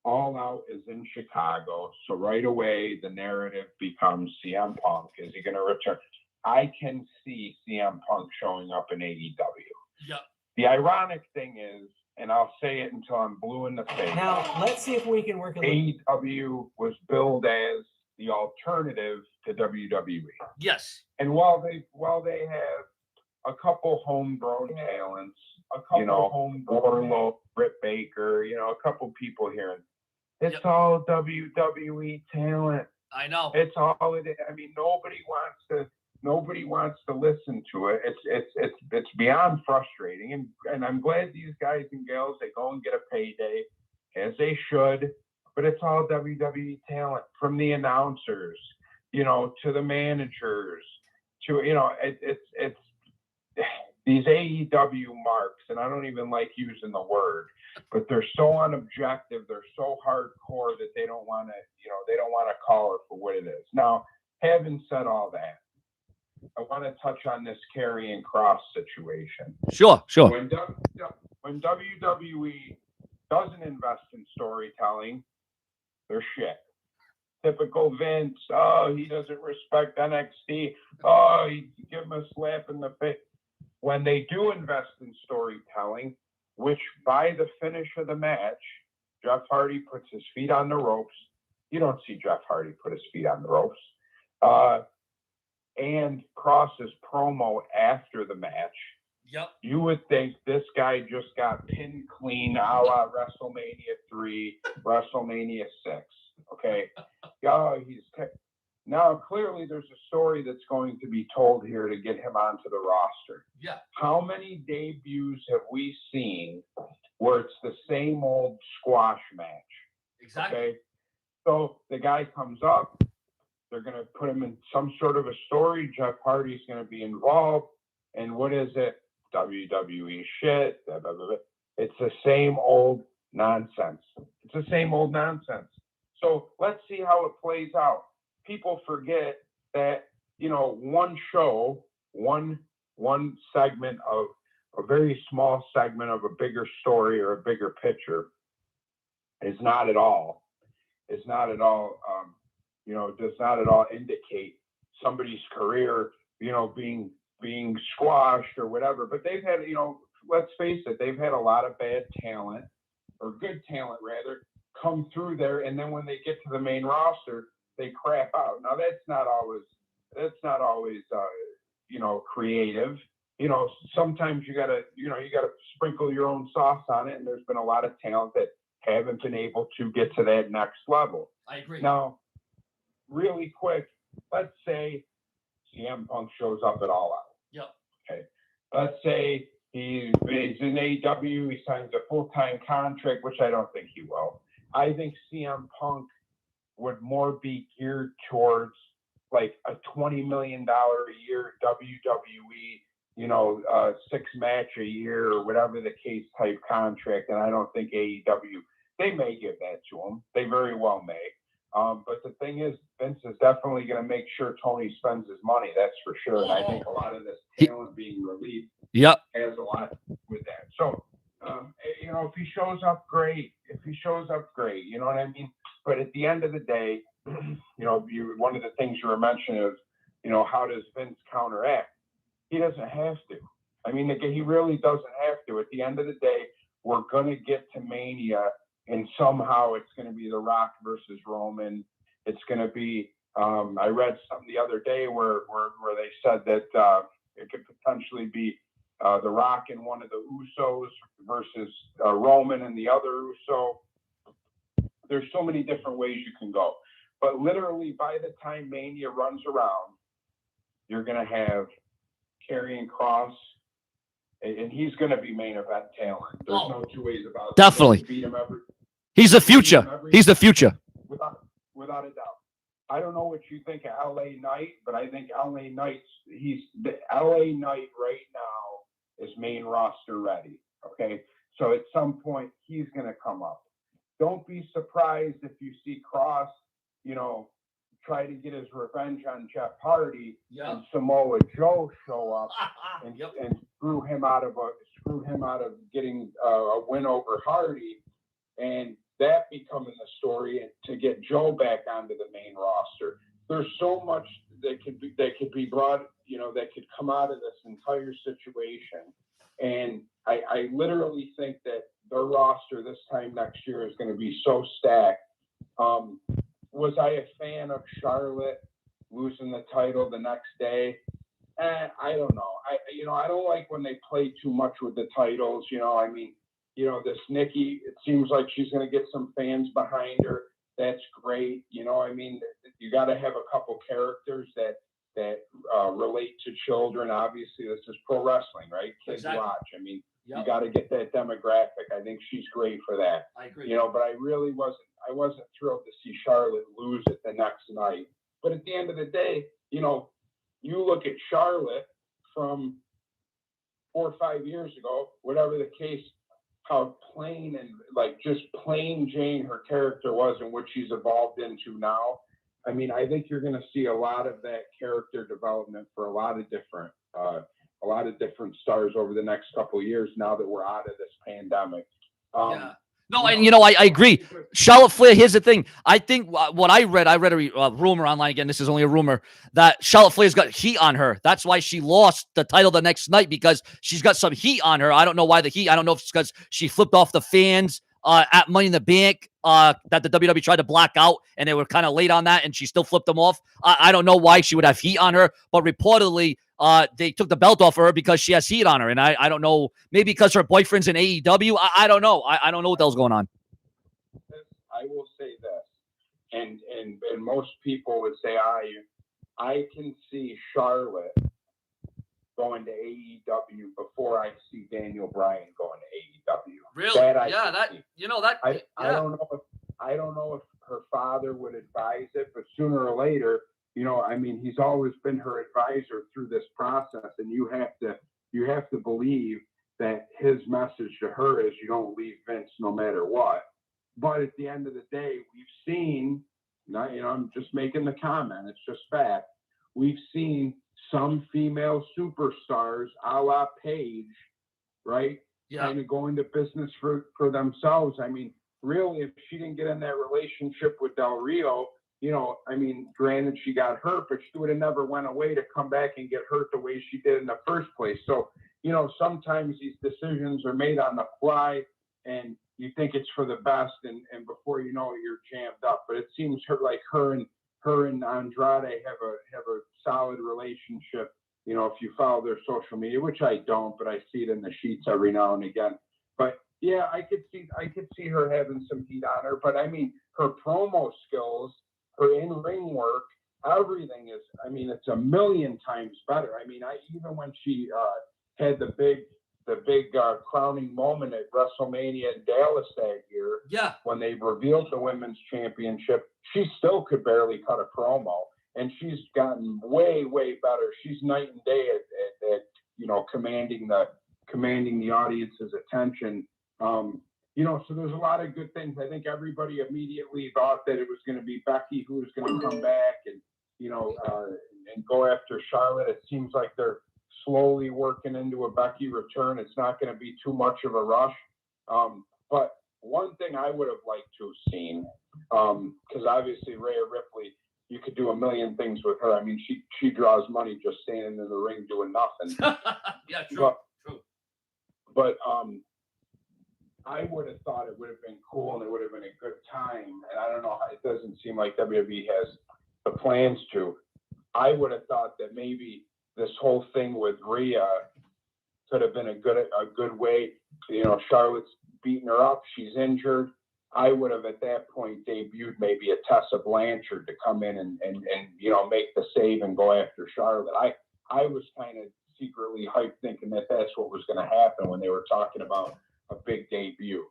All Out is in Chicago, so right away the narrative becomes CM Punk. Is he going to return? I can see CM Punk showing up in AEW. Yep. The ironic thing is, and I'll say it until I'm blue in the face. Now, let's see if we can work a little. AEW was billed as the alternative to WWE. Yes. And while they have a couple homegrown talents, Warlow, Britt Baker, a couple people here, it's all WWE talent. I know. It's all it is. I mean, nobody wants to listen to it. It's beyond frustrating, and I'm glad these guys and gals, they go and get a payday, as they should. But it's all WWE talent, from the announcers, to the managers, to it's these AEW marks, and I don't even like using the word, but they're so unobjective, they're so hardcore that they don't want to call it for what it is. Now, having said all that, I want to touch on this Karrion Kross situation. Sure. When WWE doesn't invest in storytelling, they're shit. Typical Vince. Oh, he doesn't respect NXT. Oh, he give him a slap in the face. When they do invest in storytelling, which by the finish of the match, Jeff Hardy puts his feet on the ropes. You don't see Jeff Hardy put his feet on the ropes. And Kross's promo after the match. Yep. You would think this guy just got pinned clean a la WrestleMania 3, WrestleMania 6. Okay. Now, clearly there's a story that's going to be told here to get him onto the roster. Yeah. How many debuts have we seen where it's the same old squash match? Exactly. Okay. So the guy comes up, they're going to put him in some sort of a story. Jeff Hardy's going to be involved. And what is it? WWE shit. Blah, blah, blah, blah. It's the same old nonsense. So let's see how it plays out. People forget that, one show, one segment of a very small segment of a bigger story or a bigger picture does not at all indicate somebody's career, being squashed or whatever. But they've had, let's face it, they've had a lot of bad talent, or good talent rather, come through there, and then when they get to the main roster, they crap out. Now that's not always creative. Sometimes you gotta sprinkle your own sauce on it, and there's been a lot of talent that haven't been able to get to that next level. I agree. Now, really quick, let's say CM Punk shows up at All Out. Yep. Okay. Let's say he's in AEW, he signs a full-time contract, which I don't think he will. I think CM Punk would more be geared towards like a $20 million a year WWE, 6-match a year or whatever the case type contract. And I don't think AEW, they may give that to him. They very well may. But the thing is, Vince is definitely going to make sure Tony spends his money. That's for sure. And I think a lot of this talent being released has a lot with that. So, if he shows up, great. You know what I mean? But at the end of the day, one of the things you were mentioning is, how does Vince counteract? He doesn't have to. I mean, he really doesn't have to. At the end of the day, we're going to get to Mania, and somehow it's going to be The Rock versus Roman. It's going to be, I read something the other day where they said that it could potentially be The Rock and one of the Usos versus Roman and the other Uso. There's so many different ways you can go. But literally, by the time Mania runs around, you're going to have Karrion Kross, and he's going to be main event talent. There's no two ways about it. Definitely. Beat him He's the future. He's the future. Without a doubt. I don't know what you think of LA Knight, but I think LA Knight, the LA Knight right now is main roster ready. Okay. So at some point he's going to come up. Don't be surprised if you see Cross, try to get his revenge on Jeff Hardy and Samoa Joe show up and screw him out of getting a win over Hardy, and that becoming the story to get Joe back onto the main roster. There's so much that could be brought, that could come out of this entire situation. And I literally think that their roster this time next year is going to be so stacked. Was I a fan of Charlotte losing the title the next day? I don't know. I don't like when they play too much with the titles. This Nikki, it seems like she's going to get some fans behind her. That's great. You got to have a couple characters that relate to children. Obviously, this is pro wrestling, right? Kids watch. You got to get that demographic. I think she's great for that. I agree. But I really wasn't thrilled to see Charlotte lose it the next night. But at the end of the day, you look at Charlotte from 4 or 5 years ago, whatever the case, how plain and just plain Jane her character was and what she's evolved into now. I think you're going to see a lot of that character development for a lot of different stars over the next couple of years now that we're out of this pandemic. No, and I agree. Charlotte Flair, here's the thing. I think what I read a rumor online, again, this is only a rumor, that Charlotte Flair's got heat on her. That's why she lost the title the next night, because she's got some heat on her. I don't know why the heat. I don't know if it's because she flipped off the fans at Money in the Bank that the WWE tried to black out, and they were kind of late on that, and she still flipped them off. I don't know why she would have heat on her, but reportedly, they took the belt off of her because she has heat on her. And I don't know, maybe because her boyfriend's in AEW. I don't know. I don't know what the hell's going on. I will say this, and most people would say, I can see Charlotte going to AEW before I see Daniel Bryan going to AEW. Really? I don't know if her father would advise it, but sooner or later, he's always been her advisor through this process, and you have to believe that his message to her is you don't leave Vince no matter what. But at the end of the day, we've seen, I'm just making the comment, it's just fact. We've seen some female superstars, a la Paige, right? Yeah. Kind of go into business for themselves. Really, if she didn't get in that relationship with Del Rio, granted she got hurt, but she would have never went away to come back and get hurt the way she did in the first place. So, sometimes these decisions are made on the fly and you think it's for the best, and before you know it, you're jammed up. But it seems her and Andrade have a solid relationship. If you follow their social media, which I don't, but I see it in the sheets every now and again. But yeah, I could see her having some heat on her. But her promo skills, her in-ring work, everything is, it's a million times better. Even when she had the big crowning moment at WrestleMania in Dallas that year, when they revealed the women's championship, she still could barely cut a promo, and she's gotten way, way better. She's night and day at commanding the audience's attention. So there's a lot of good things. I think everybody immediately thought that it was going to be Becky who was going to come back and go after Charlotte. It seems like they're slowly working into a Becky return. It's not going to be too much of a rush. But one thing I would have liked to have seen, because obviously Rhea Ripley, you could do a million things with her. She draws money just standing in the ring doing nothing. Yeah, true. But I would have thought it would have been cool and it would have been a good time. And I don't know, it doesn't seem like WWE has the plans to. I would have thought that maybe this whole thing with Rhea could have been a good way. Charlotte's beating her up. She's injured. I would have at that point debuted maybe a Tessa Blanchard to come in and make the save and go after Charlotte. I was kind of secretly hyped thinking that that's what was going to happen when they were talking about a big debut.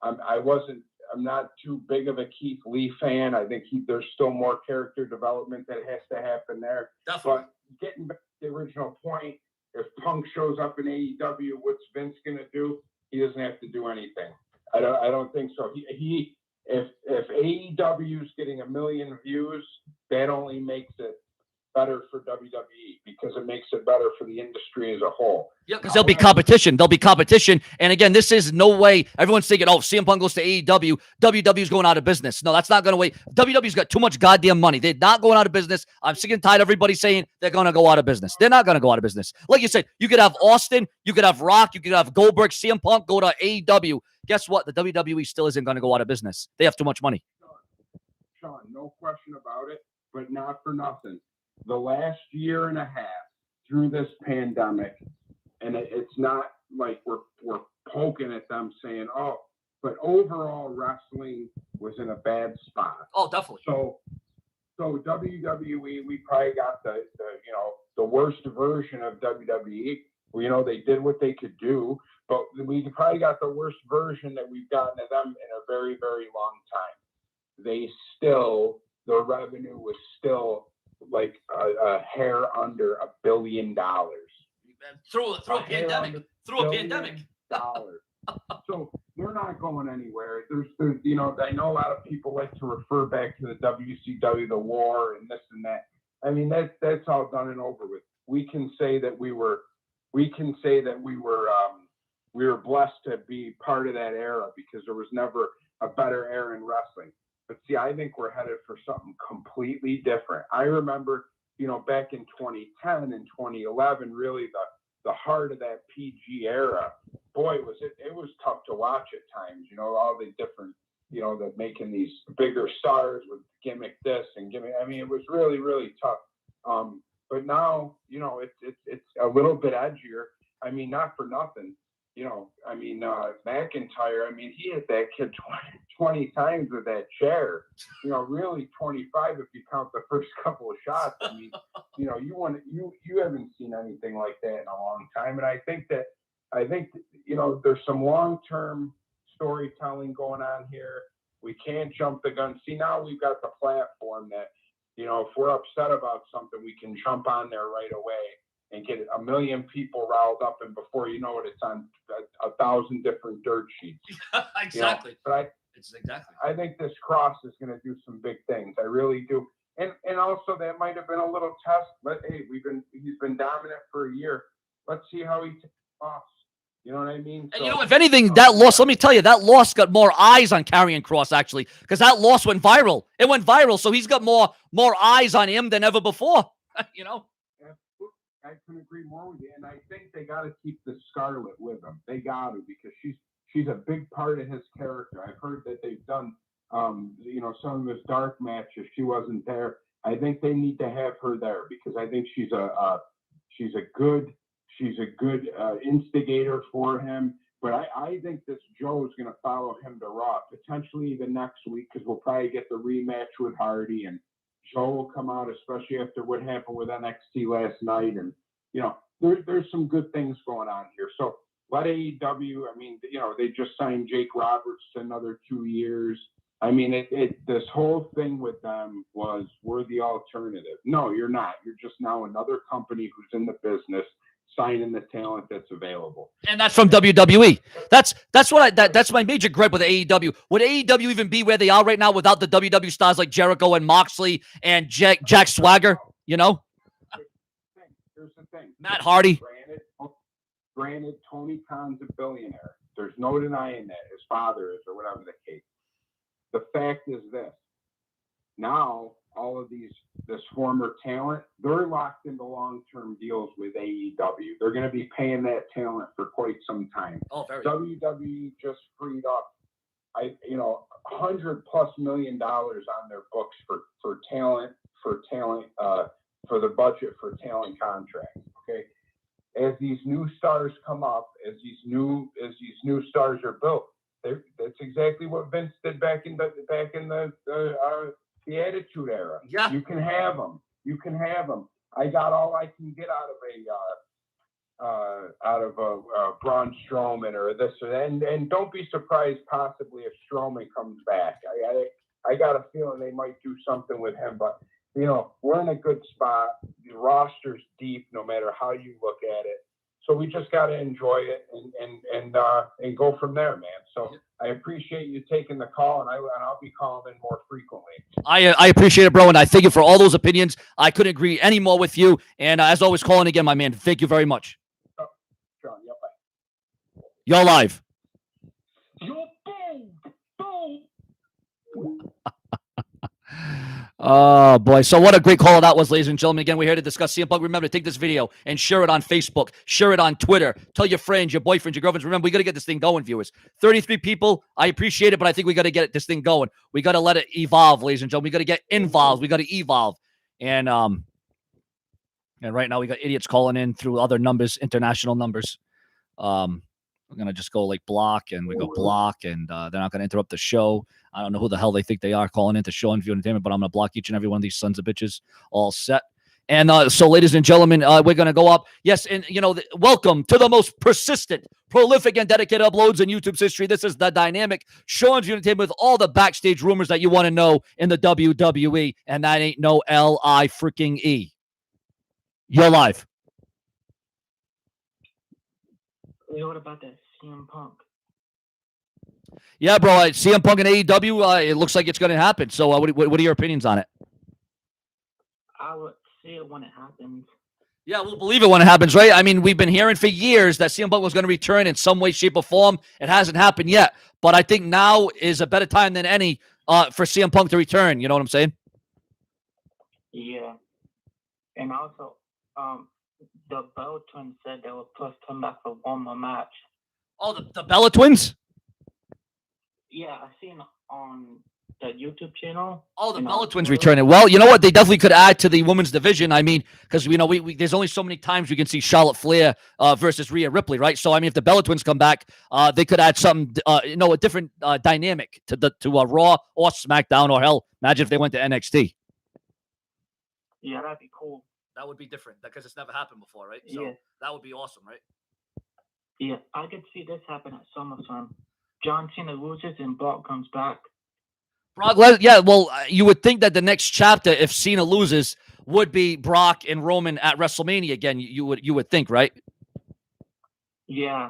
I'm not too big of a Keith Lee fan. I think there's still more character development that has to happen there. Definitely. But getting back to the original point, if Punk shows up in AEW, what's Vince going to do? He doesn't have to do anything. I don't think so. If AEW is getting 1 million views, that only makes it better for WWE because it makes it better for the industry as a whole. Yeah, because there'll be competition. There'll be competition. And again, this is no way. Everyone's thinking, oh, CM Punk goes to AEW. WWE's going out of business. No, that's not going to wait. WWE's got too much goddamn money. They're not going out of business. I'm sick and tired of everybody saying they're going to go out of business. They're not going to go out of business. Like you said, you could have Austin, you could have Rock, you could have Goldberg, CM Punk go to AEW. Guess what? The WWE still isn't going to go out of business. They have too much money. Sean, no question about it, but not for nothing. The last year and a half through this pandemic, and it's not like we're poking at them saying, oh, but overall wrestling was in a bad spot. Oh, definitely. So WWE, we probably got the worst version of WWE. They did what they could do, but we probably got the worst version that we've gotten of them in a very, very long time. The revenue was still like a hair under $1 billion. Through a pandemic. So they're not going anywhere. There's I know a lot of people like to refer back to the WCW, the war, and this and that. I mean, that's all done and over with. We can say that we were blessed to be part of that era because there was never a better era in wrestling. But see, I think we're headed for something completely different. I remember, back in 2010 and 2011, really the heart of that PG era. Boy, it was tough to watch at times. All the different, the making these bigger stars with gimmick this and gimmick. I mean, it was really, really tough. But now, it's a little bit edgier. I mean, not for nothing. McIntyre, he hit that kid 20 times with that chair, really 25 if you count the first couple of shots. You haven't seen anything like that in a long time. And I think there's some long-term storytelling going on here. We can't jump the gun. See, now we've got the platform that, if we're upset about something, we can jump on there right away and get 1 million people riled up, and before you know it, it's on 1,000 different dirt sheets. Exactly. But I think this cross is going to do some big things. I really do. And also that might have been a little test. But hey, he's been dominant for a year. Let's see how he takes off. You know what I mean? And if anything, that loss, let me tell you, that loss got more eyes on Karrion Kross, actually, because that loss went viral. It went viral, so he's got more eyes on him than ever before. I couldn't agree more with you, and I think they got to keep the Scarlet with him. They got to, because she's a big part of his character. I've heard that they've done, some of his dark matches. She wasn't there. I think they need to have her there because I think she's a good instigator for him. But I think this Joe is going to follow him to Raw, potentially even next week, because we'll probably get the rematch with Hardy, and Joe will come out, especially after what happened with NXT last night. And, there's some good things going on here. So let AEW, they just signed Jake Roberts to another 2 years. This whole thing with them was, we're the alternative. No, you're not. You're just now another company who's in the business signing the talent that's available. And that's from WWE. That's my major gripe with AEW. Would AEW even be where they are right now without the WWE stars like Jericho and Moxley and Jack Swagger? Here's the thing. Matt Hardy. Granted, Tony Khan's a billionaire. There's no denying that. His father is, or whatever the case. The fact is this. Now, all of this former talent, they're locked into long-term deals with AEW. They're going to be paying that talent for quite some time. Oh, very. WWE just freed up, $100+ million on their books for talent, for the budget for talent contracts. Okay, as these new stars come up, as these new stars are built, that's exactly what Vince did back in the Attitude Era. Yeah. You can have them. I got all I can get out of out of Braun Strowman or this or that. And don't be surprised possibly if Strowman comes back. I got a feeling they might do something with him, but you know, we're in a good spot. The roster's deep no matter how you look at it. So we just got to enjoy it and go from there, man. So I appreciate you taking the call, and I'll be calling in more frequently. I appreciate it, bro, and I thank you for all those opinions. I couldn't agree any more with you. And as always, calling again, my man. Thank you very much. Oh, John, yep. You're live. Oh, boy. So what a great call that was, ladies and gentlemen. Again, we're here to discuss CM Punk. Remember to take this video and share it on Facebook. Share it on Twitter. Tell your friends, your boyfriends, your girlfriends. Remember, we got to get this thing going, viewers. 33 people. I appreciate it, but I think we got to get this thing going. We got to let it evolve, ladies and gentlemen. We got to get involved. We got to evolve. And right now we got idiots calling in through other numbers, international numbers. We're going to just go like block, and we go block, and they're not going to interrupt the show. I don't know who the hell they think they are calling into Show and View Entertainment, but I'm going to block each and every one of these sons of bitches. All set. And so, ladies and gentlemen, we're going to go up. Yes, and, you know, welcome to the most persistent, prolific, and dedicated uploads in YouTube's history. This is the dynamic Show and View Entertainment with all the backstage rumors that you want to know in the WWE, and that ain't no L-I-freaking-E. You're live. What about that CM Punk? Yeah, bro. CM Punk and AEW, it looks like it's going to happen. So what are your opinions on it? I would see it when it happens. Yeah, we'll believe it when it happens, right? I mean, we've been hearing for years that CM Punk was going to return in some way, shape, or form. It hasn't happened yet. But I think now is a better time than any for CM Punk to return. You know what I'm saying? Yeah. And also, the Bell Twins said they would plus come back for one more match. Oh, the Bella Twins? Yeah, I seen on the YouTube channel. Oh, the Bella Twins returning. Well, you know what? They definitely could add to the women's division. I mean, because we know there's only so many times we can see Charlotte Flair versus Rhea Ripley, right? So I mean, if the Bella Twins come back, they could add something, a different dynamic to a Raw or SmackDown, or hell, imagine if they went to NXT. Yeah, that'd be cool. That would be different because it's never happened before, right? So yeah. That would be awesome, right? Yeah, I could see this happen at SummerSlam. John Cena loses and Brock comes back. Brock Lesnar, yeah, well, you would think that the next chapter, if Cena loses, would be Brock and Roman at WrestleMania again. You would think, right? Yeah.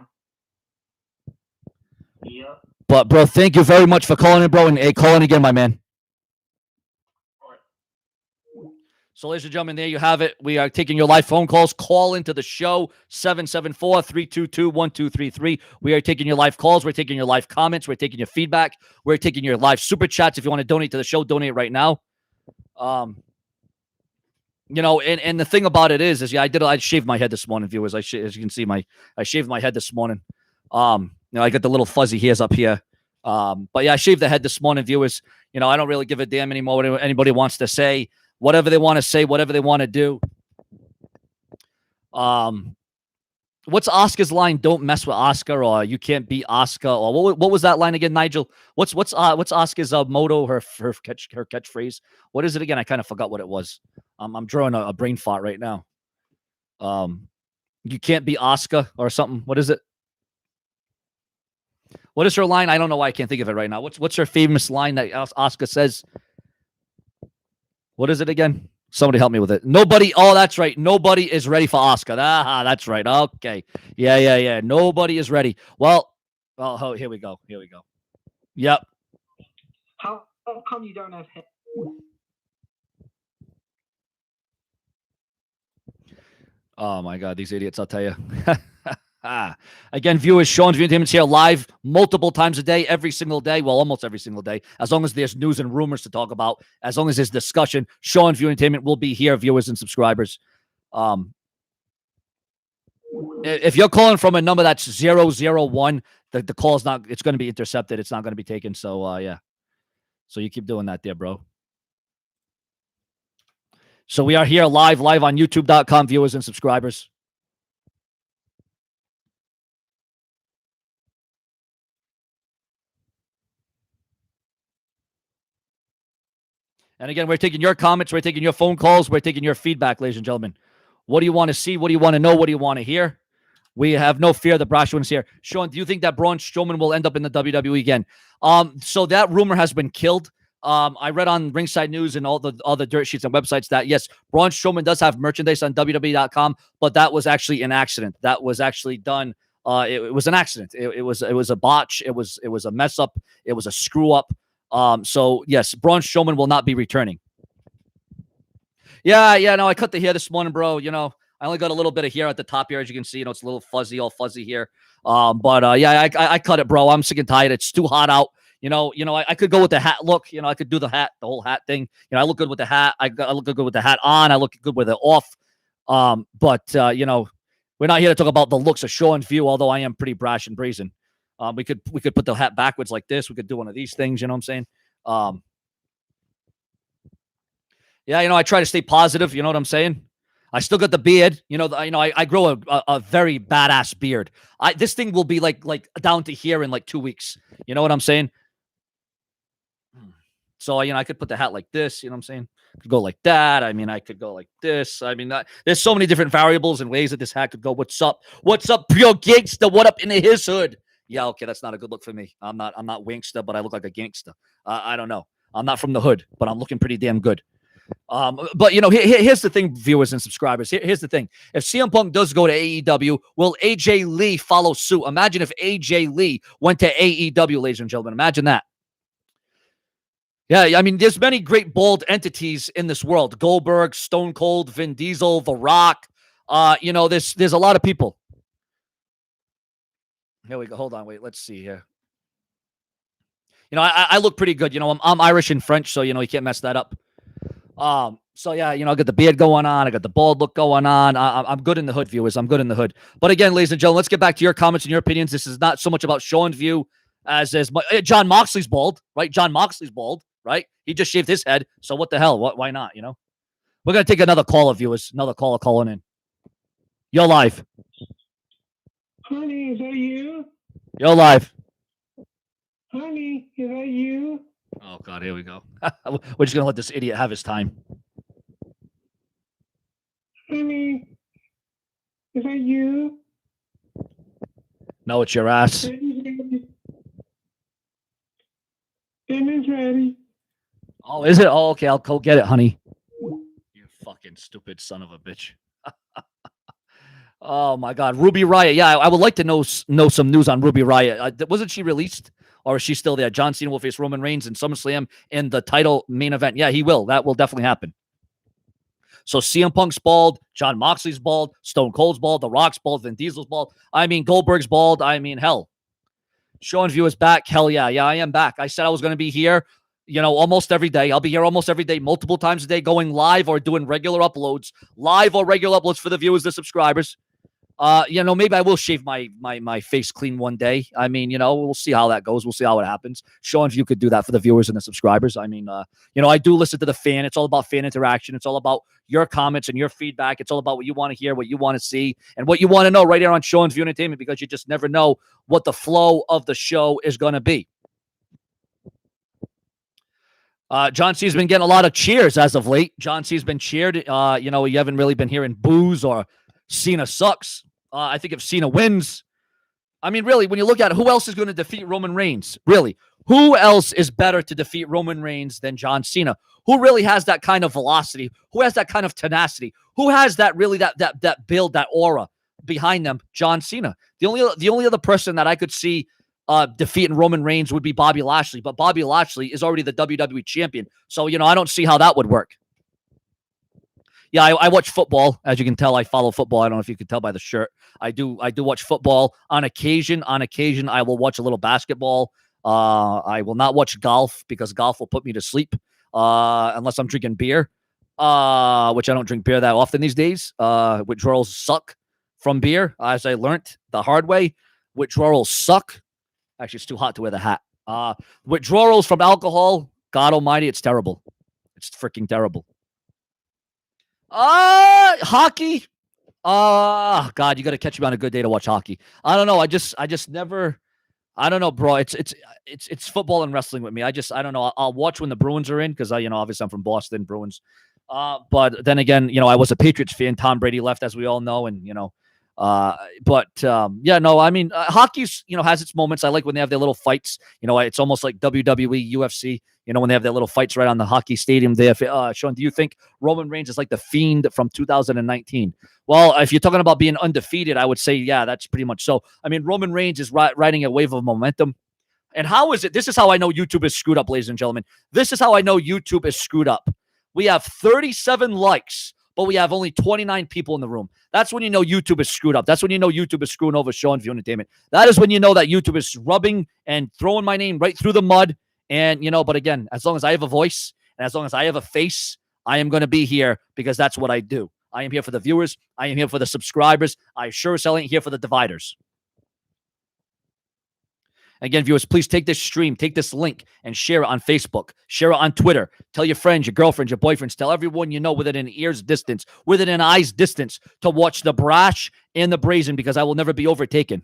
Yeah. But, bro, thank you very much for calling in, bro, and calling again, my man. So, ladies and gentlemen, there you have it. We are taking your live phone calls. Call into the show, 774-322-1233. We are taking your live calls. We're taking your live comments. We're taking your feedback. We're taking your live super chats. If you want to donate to the show, donate right now. And the thing about it is I shaved my head this morning, viewers. As you can see, I shaved my head this morning. I got the little fuzzy hairs up here. But yeah, I shaved the head this morning, viewers. I don't really give a damn anymore what anybody wants to say. Whatever they want to say, whatever they want to do. What's Oscar's line? Don't mess with Oscar, or you can't beat Oscar, or what was that line again, Nigel? What's Oscar's motto? Her catchphrase. What is it again? I kind of forgot what it was. I'm drawing a brain fart right now. You can't beat Oscar or something. What is it? What is her line? I don't know why I can't think of it right now. What's her famous line that Oscar says? What is it again? Somebody help me with it. Nobody. Oh, that's right. Nobody is ready for Oscar. That's right. Okay. Yeah. Nobody is ready. Well, here we go. Yep. How come you don't have him? Oh my God, these idiots! I'll tell you. Again, viewers, Sean's View Entertainment's here live multiple times a day, every single day. Well, almost every single day. As long as there's news and rumors to talk about, as long as there's discussion, Sean's View Entertainment will be here, viewers and subscribers. If you're calling from a number that's 001, the call's not. It's going to be intercepted. It's not going to be taken. So yeah. So you keep doing that there, bro. So we are here live on YouTube.com, viewers and subscribers. And again, we're taking your comments, we're taking your phone calls, we're taking your feedback, ladies and gentlemen. What do you want to see? What do you want to know? What do you want to hear? We have no fear that Brash wins here. Sean, do you think that Braun Strowman will end up in the WWE again? So that rumor has been killed. I read on Ringside News and all the dirt sheets and websites that yes, Braun Strowman does have merchandise on WWE.com, but that was actually an accident. That was actually done. It was an accident. It was a botch. It was a mess up. It was a screw up. So yes, Braun Strowman will not be returning. Yeah. No, I cut the hair this morning, bro. I only got a little bit of hair at the top here, as you can see. It's a little fuzzy, all fuzzy here. But yeah, I cut it, bro. I'm sick and tired. It's too hot out. I could go with the hat look. I could do the whole hat thing. I look good with the hat. I look good with the hat on. I look good with it off. But we're not here to talk about the looks of show and view, although I am pretty brash and brazen. We could put the hat backwards like this. We could do one of these things. You know what I'm saying? Yeah, I try to stay positive. You know what I'm saying? I still got the beard. I grow a very badass beard. This thing will be like down to here in like 2 weeks. You know what I'm saying? So, I could put the hat like this. You know what I'm saying? Could go like that. I could go like this. There's so many different variables and ways that this hat could go. What's up? What's up, pure gangster? What up into his hood? Yeah, okay, that's not a good look for me. I'm not wankster, but I look like a gangster. I don't know. I'm not from the hood, but I'm looking pretty damn good. But here's the thing, viewers and subscribers. Here's the thing. If CM Punk does go to AEW, will AJ Lee follow suit? Imagine if AJ Lee went to AEW, ladies and gentlemen. Imagine that. Yeah, there's many great bald entities in this world. Goldberg, Stone Cold, Vin Diesel, The Rock. There's a lot of people. Here we go. Hold on. Wait, let's see here. I look pretty good. I'm Irish and French, so, you can't mess that up. So yeah, I got the beard going on. I got the bald look going on. I'm good in the hood, viewers. I'm good in the hood. But again, ladies and gentlemen, let's get back to your comments and your opinions. This is not so much about show and view as John Moxley's bald, right? John Moxley's bald, right? He just shaved his head. So what the hell? Why not? We're going to take another caller, viewers. Another caller calling in. You're live. Honey, is that you? You're live. Honey, is that you? Oh, God, here we go. We're just going to let this idiot have his time. Honey, is that you? No, it's your ass. Dinner's ready. Oh, is it? Oh, okay, I'll go get it, honey. You fucking stupid son of a bitch. Oh, my God. Ruby Riott. Yeah, I would like to know some news on Ruby Riott. Wasn't she released? Or is she still there? John Cena will face Roman Reigns in SummerSlam in the title main event. Yeah, he will. That will definitely happen. So CM Punk's bald, John Moxley's bald, Stone Cold's bald, The Rock's bald, Vin Diesel's bald. Goldberg's bald. Hell. Show and view is back. Hell yeah. Yeah, I am back. I said I was going to be here, almost every day. I'll be here almost every day, multiple times a day, going live or doing regular uploads. Live or regular uploads for the viewers, the subscribers. Maybe I will shave my face clean one day. We'll see how that goes. We'll see how it happens. Sean, if you could do that for the viewers and the subscribers. I do listen to the fan. It's all about fan interaction. It's all about your comments and your feedback. It's all about what you want to hear, what you want to see, and what you want to know right here on Show and View Entertainment, because you just never know what the flow of the show is going to be. John Cena's been getting a lot of cheers as of late. John Cena's been cheered. You haven't really been hearing boos or Cena sucks. I think if Cena wins, really, when you look at it, who else is going to defeat Roman Reigns? Really, who else is better to defeat Roman Reigns than John Cena? Who really has that kind of velocity? Who has that kind of tenacity? Who has that really that build, that aura behind them? John Cena. The only other person that I could see defeating Roman Reigns would be Bobby Lashley, but Bobby Lashley is already the WWE champion, so I don't see how that would work. Yeah, I watch football. As you can tell, I follow football. I don't know if you can tell by the shirt. I do watch football. On occasion, I will watch a little basketball. I will not watch golf because golf will put me to sleep unless I'm drinking beer, which I don't drink beer that often these days. Withdrawals suck from beer, as I learned the hard way. Withdrawals suck. Actually, it's too hot to wear the hat. Withdrawals from alcohol, God almighty, it's terrible. It's freaking terrible. Hockey. God, you got to catch me on a good day to watch hockey. I don't know. I just never. I don't know, bro. It's football and wrestling with me. I don't know. I'll watch when the Bruins are in because obviously I'm from Boston, Bruins. But then again, I was a Patriots fan. Tom Brady left, as we all know, and Yeah, no, I mean, hockey's, has its moments. I like when they have their little fights. It's almost like WWE, UFC, when they have their little fights right on the hockey stadium there. Sean, do you think Roman Reigns is like the Fiend from 2019? Well, if you're talking about being undefeated, I would say, yeah, that's pretty much so. I mean, Roman Reigns is riding a wave of momentum. And how is it? This is how I know YouTube is screwed up, ladies and gentlemen. This is how I know YouTube is screwed up. We have 37 likes, but we have only 29 people in the room. That's when you know YouTube is screwed up. That's when you know YouTube is screwing over Sean View Entertainment. That is when you know that YouTube is rubbing and throwing my name right through the mud. And, but again, as long as I have a voice and as long as I have a face, I am going to be here because that's what I do. I am here for the viewers. I am here for the subscribers. I sure as hell ain't here for the dividers. Again, viewers, please take this stream, take this link, and share it on Facebook. Share it on Twitter. Tell your friends, your girlfriends, your boyfriends. Tell everyone you know within an ear's distance, within an eye's distance, to watch the brash and the brazen, because I will never be overtaken.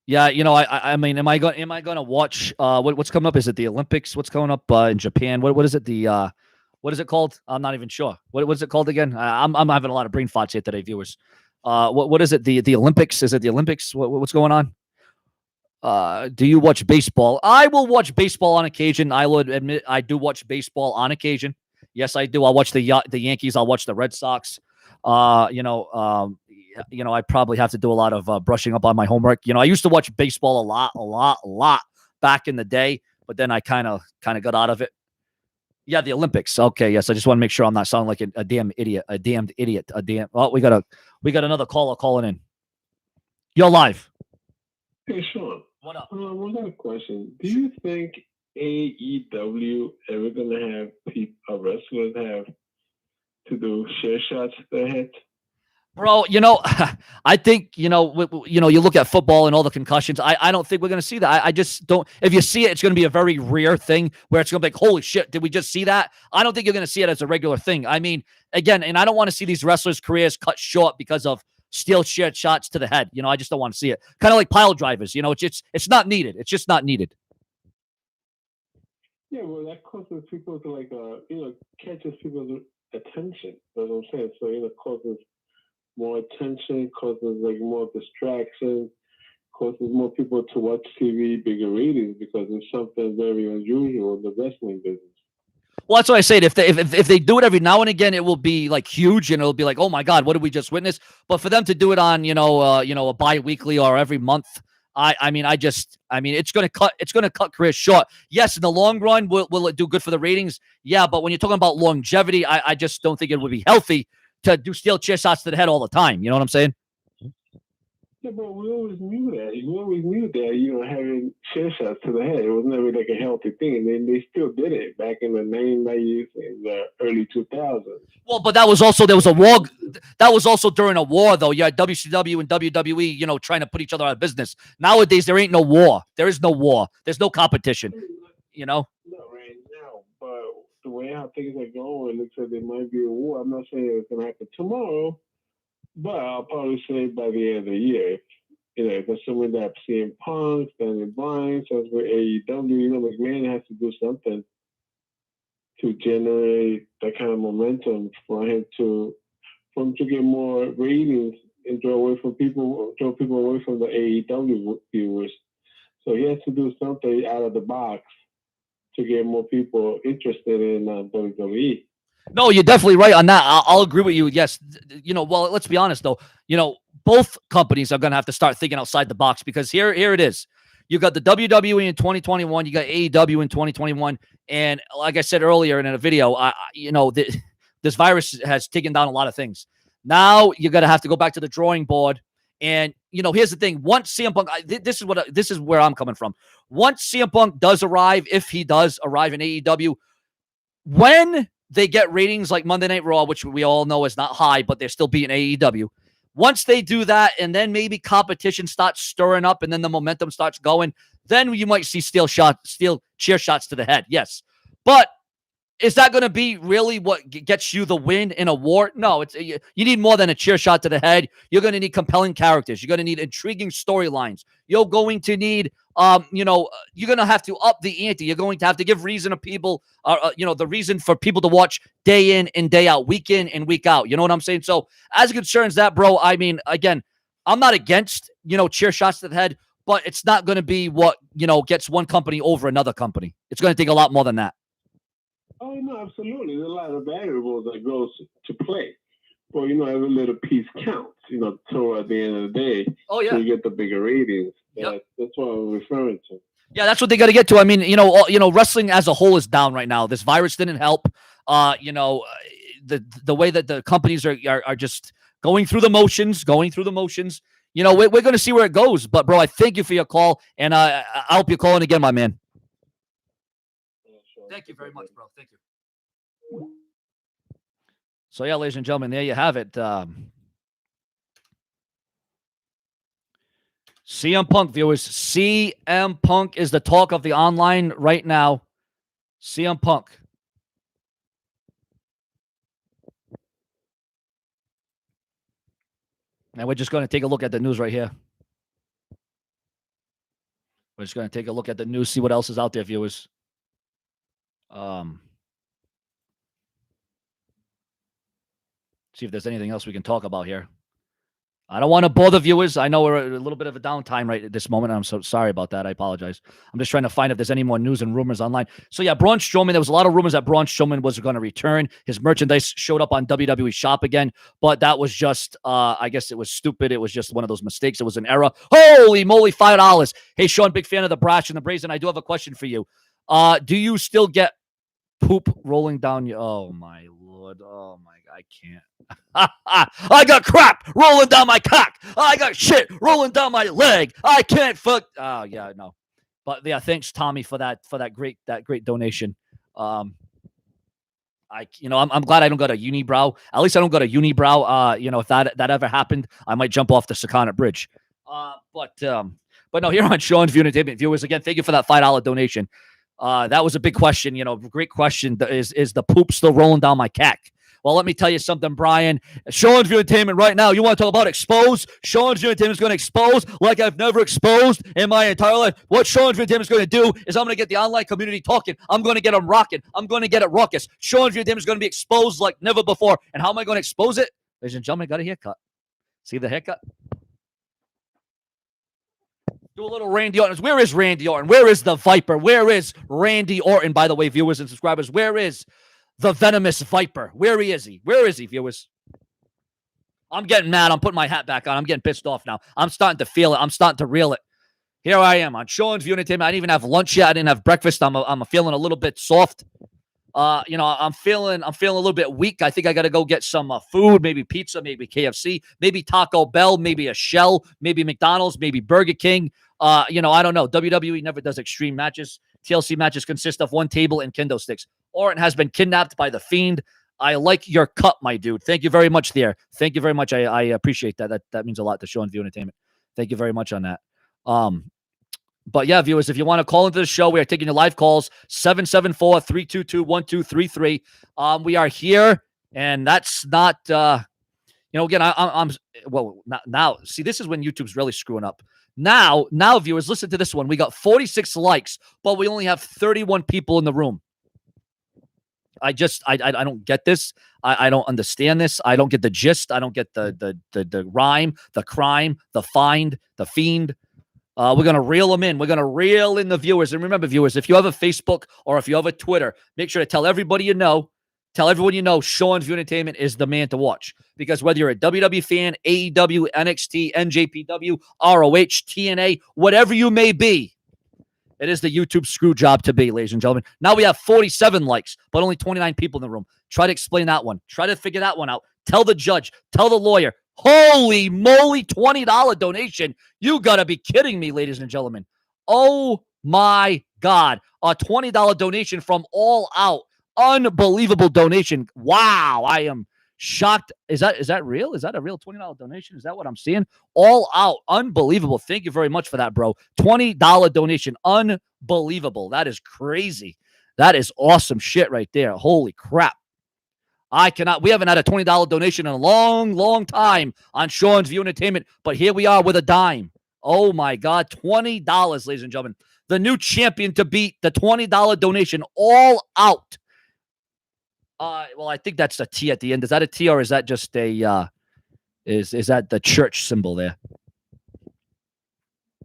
Yeah, I mean, am I going to watch what's coming up? Is it the Olympics? What's coming up in Japan? What is it? What is it called? I'm not even sure. What is it called again? I'm having a lot of brain farts here today, viewers. What is it? The Olympics? Is it the Olympics? What's going on? Do you watch baseball? I will watch baseball on occasion. I will admit I do watch baseball on occasion. Yes, I do. I'll watch the Yankees. I'll watch the Red Sox. I probably have to do a lot of brushing up on my homework. I used to watch baseball a lot back in the day, but then I kind of got out of it. Yeah, the Olympics. Okay, yes. I just want to make sure I'm not sounding like a damn idiot. Oh, we got another caller calling in. You're live. Hey, Sean. What up? I got a question. Do you think AEW ever gonna have wrestlers have to do share shots to their head? Bro, I think, you look at football and all the concussions. I don't think we're going to see that. I just don't. If you see it, it's going to be a very rare thing where it's going to be like, holy shit, did we just see that? I don't think you're going to see it as a regular thing. I mean, again, and I don't want to see these wrestlers' careers cut short because of steel chair shots to the head. I just don't want to see it. Kind of like pile drivers. It's not needed. It's just not needed. Yeah, well, that causes people to catches people's attention. That's what I'm saying. So causes more attention, causes more distraction, causes more people to watch TV, bigger ratings, because it's something very unusual in the wrestling business. Well, that's what I said. If they do it every now and again, it will be like huge, and it'll be like, oh my god, what did we just witness? But for them to do it on a bi-weekly or every month, I mean, it's going to cut careers short. Yes, in the long run, will it do good for the ratings? Yeah, but when you're talking about longevity, I just don't think it would be healthy to do steel chair shots to the head all the time. You know what I'm saying? Yeah, but we always knew that. We always knew that, having chair shots to the head, it was never like a healthy thing. And then they still did it back in the 90s and the early 2000s. Well, but there was a war. That was also during a war, though. You had WCW and WWE, trying to put each other out of business. Nowadays, there ain't no war. There is no war. There's no competition, Not right now, but the way how things are going, it looks like there might be a war. I'm not saying it's going to happen tomorrow, but I'll probably say by the end of the year. If assuming that CM Punk, Daniel Bryan, so for AEW, McMahon has to do something to generate that kind of momentum for him to get more ratings and draw people away from the AEW viewers. So he has to do something out of the box to get more people interested in WWE. No, you're definitely right on that. I'll agree with you. Yes. Well, let's be honest, though. Both companies are going to have to start thinking outside the box, because here it is. You got the WWE in 2021. You got AEW in 2021. And like I said earlier in a video, this virus has taken down a lot of things. Now you're going to have to go back to the drawing board. And, here's the thing. Once CM Punk, this is where I'm coming from. Once CM Punk does arrive, if he does arrive in AEW, when they get ratings like Monday Night Raw, which we all know is not high, but they're still beating AEW. Once they do that, and then maybe competition starts stirring up, and then the momentum starts going, then you might see steel chair shots to the head. Yes. But Is that going to be really what gets you the win in a war? No, it's you need more than a chair shot to the head. You're going to need compelling characters. You're going to need intriguing storylines. You're going to need, you're going to have to up the ante. You're going to have to give reason to people, the reason for people to watch day in and day out, week in and week out. You know what I'm saying? So as it concerns that, bro, I mean, again, I'm not against, chair shots to the head, but it's not going to be what, gets one company over another company. It's going to take a lot more than that. Oh, no, absolutely. There's a lot of variables that goes to play. Well, every little piece counts, so at the end of the day, oh, yeah. so you get the bigger ratings. Yep. That's what I'm referring to. Yeah, that's what they got to get to. I mean, wrestling as a whole is down right now. This virus didn't help. The way that the companies are just going through the motions. We're going to see where it goes. But, bro, I thank you for your call, and I hope you're calling again, my man. Thank you very much, bro. Thank you. So, yeah, ladies and gentlemen, there you have it. CM Punk, viewers. CM Punk is the talk of the online right now. CM Punk. And we're just going to take a look at the news right here. We're just going to take a look at the news, see what else is out there, viewers. See if there's anything else we can talk about here. I don't want to bother viewers. I know we're a little bit of a downtime right at this moment. I'm so sorry about that. I apologize. I'm just trying to find if there's any more news and rumors online. So, yeah, Braun Strowman, there was a lot of rumors that Braun Strowman was going to return. His merchandise showed up on WWE Shop again, but that was just, I guess it was stupid. It was just one of those mistakes. It was an error. Holy moly, $5. Hey, Sean, big fan of the Brash and the Brazen. I do have a question for you. Do you still get poop rolling down your... Oh, my Lord. Oh, my God. I can't. I got crap rolling down my cock. I got shit rolling down my leg. I can't fuck. Oh yeah, no. But yeah, thanks Tommy for that great donation. I'm glad I don't got a unibrow. At least I don't got a unibrow. If that ever happened, I might jump off the Sakana Bridge. But no, here on Sean's View Entertainment, viewers, again, thank you for that $5 donation. That was a big question. Great question. Is the poop still rolling down my cack? Well, let me tell you something, Brian. Sean's View Entertainment right now. You want to talk about expose? Sean's View Entertainment is going to expose like I've never exposed in my entire life. What Sean's View Entertainment is going to do is I'm going to get the online community talking. I'm going to get them rocking. I'm going to get it ruckus. Sean's View Entertainment is going to be exposed like never before. And how am I going to expose it? Ladies and gentlemen, I got a haircut. See the haircut? Do a little Randy Orton. Where is Randy Orton? Where is the Viper? Where is Randy Orton? By the way, viewers and subscribers, where is the venomous Viper? Where is he? Where is he, viewers? I'm getting mad. I'm putting my hat back on. I'm getting pissed off now. I'm starting to feel it. I'm starting to reel it. Here I am on Sean's View Entertainment. I didn't even have lunch yet. I didn't have breakfast. I'm feeling a little bit soft. I'm feeling a little bit weak. I think I got to go get some food, maybe pizza, maybe KFC, maybe Taco Bell, maybe a Shell, maybe McDonald's, maybe Burger King. I don't know. WWE never does extreme matches. TLC matches consist of one table and kendo sticks. Orton has been kidnapped by the Fiend. I like your cut, my dude. Thank you very much there. Thank you very much. I appreciate that. That means a lot to Sean View Entertainment. Thank you very much on that. But yeah, viewers, if you want to call into the show, we are taking your live calls, 774-322-1233. We are here, and that's not, again, I'm now, see, this is when YouTube's really screwing up. Now, viewers, listen to this one. We got 46 likes, but we only have 31 people in the room. I don't get this. I don't understand this. I don't get the gist. I don't get the rhyme, the crime, the find, the fiend. We're going to reel them in. We're going to reel in the viewers. And remember, viewers, if you have a Facebook or if you have a Twitter, make sure to tell everybody you know, Sean's View Entertainment is the man to watch. Because whether you're a WWE fan, AEW, NXT, NJPW, ROH, TNA, whatever you may be, it is the YouTube screw job to be, ladies and gentlemen. Now we have 47 likes, but only 29 people in the room. Try to explain that one. Try to figure that one out. Tell the judge. Tell the lawyer. Holy moly, $20 donation. You got to be kidding me, ladies and gentlemen. Oh, my God. A $20 donation from All Out. Unbelievable donation. Wow, I am shocked. Is that real? Is that a real $20 donation? Is that what I'm seeing? All Out. Unbelievable. Thank you very much for that, bro. $20 donation. Unbelievable. That is crazy. That is awesome shit right there. Holy crap. We haven't had a $20 donation in a long, long time on Sean's View Entertainment, but here we are with a dime. Oh my God, $20, ladies and gentlemen. The new champion to beat the $20 donation all out. Well, I think that's a T at the end. Is that a T or is that just a, is that the church symbol there?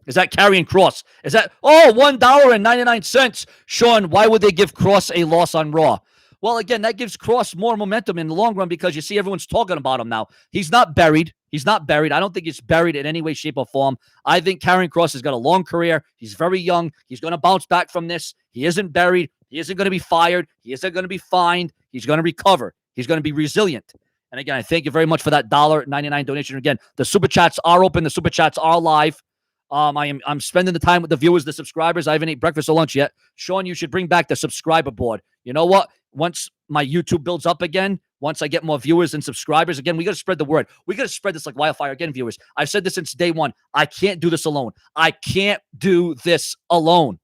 Is that carrying Cross? Is that, $1.99. Sean, why would they give Cross a loss on Raw? Well, again, that gives Cross more momentum in the long run because you see everyone's talking about him now. He's not buried. He's not buried. I don't think he's buried in any way, shape, or form. I think Karrion Kross has got a long career. He's very young. He's going to bounce back from this. He isn't buried. He isn't going to be fired. He isn't going to be fined. He's going to recover. He's going to be resilient. And again, I thank you very much for that $1.99 donation. Again, the Super Chats are open. The Super Chats are live. I'm spending the time with the viewers, the subscribers. I haven't ate breakfast or lunch yet. Sean, you should bring back the subscriber board. You know what? Once my YouTube builds up again, once I get more viewers and subscribers, again, we got to spread the word. We got to spread this like wildfire. Again, viewers, I've said this since day one. I can't do this alone. I can't do this alone.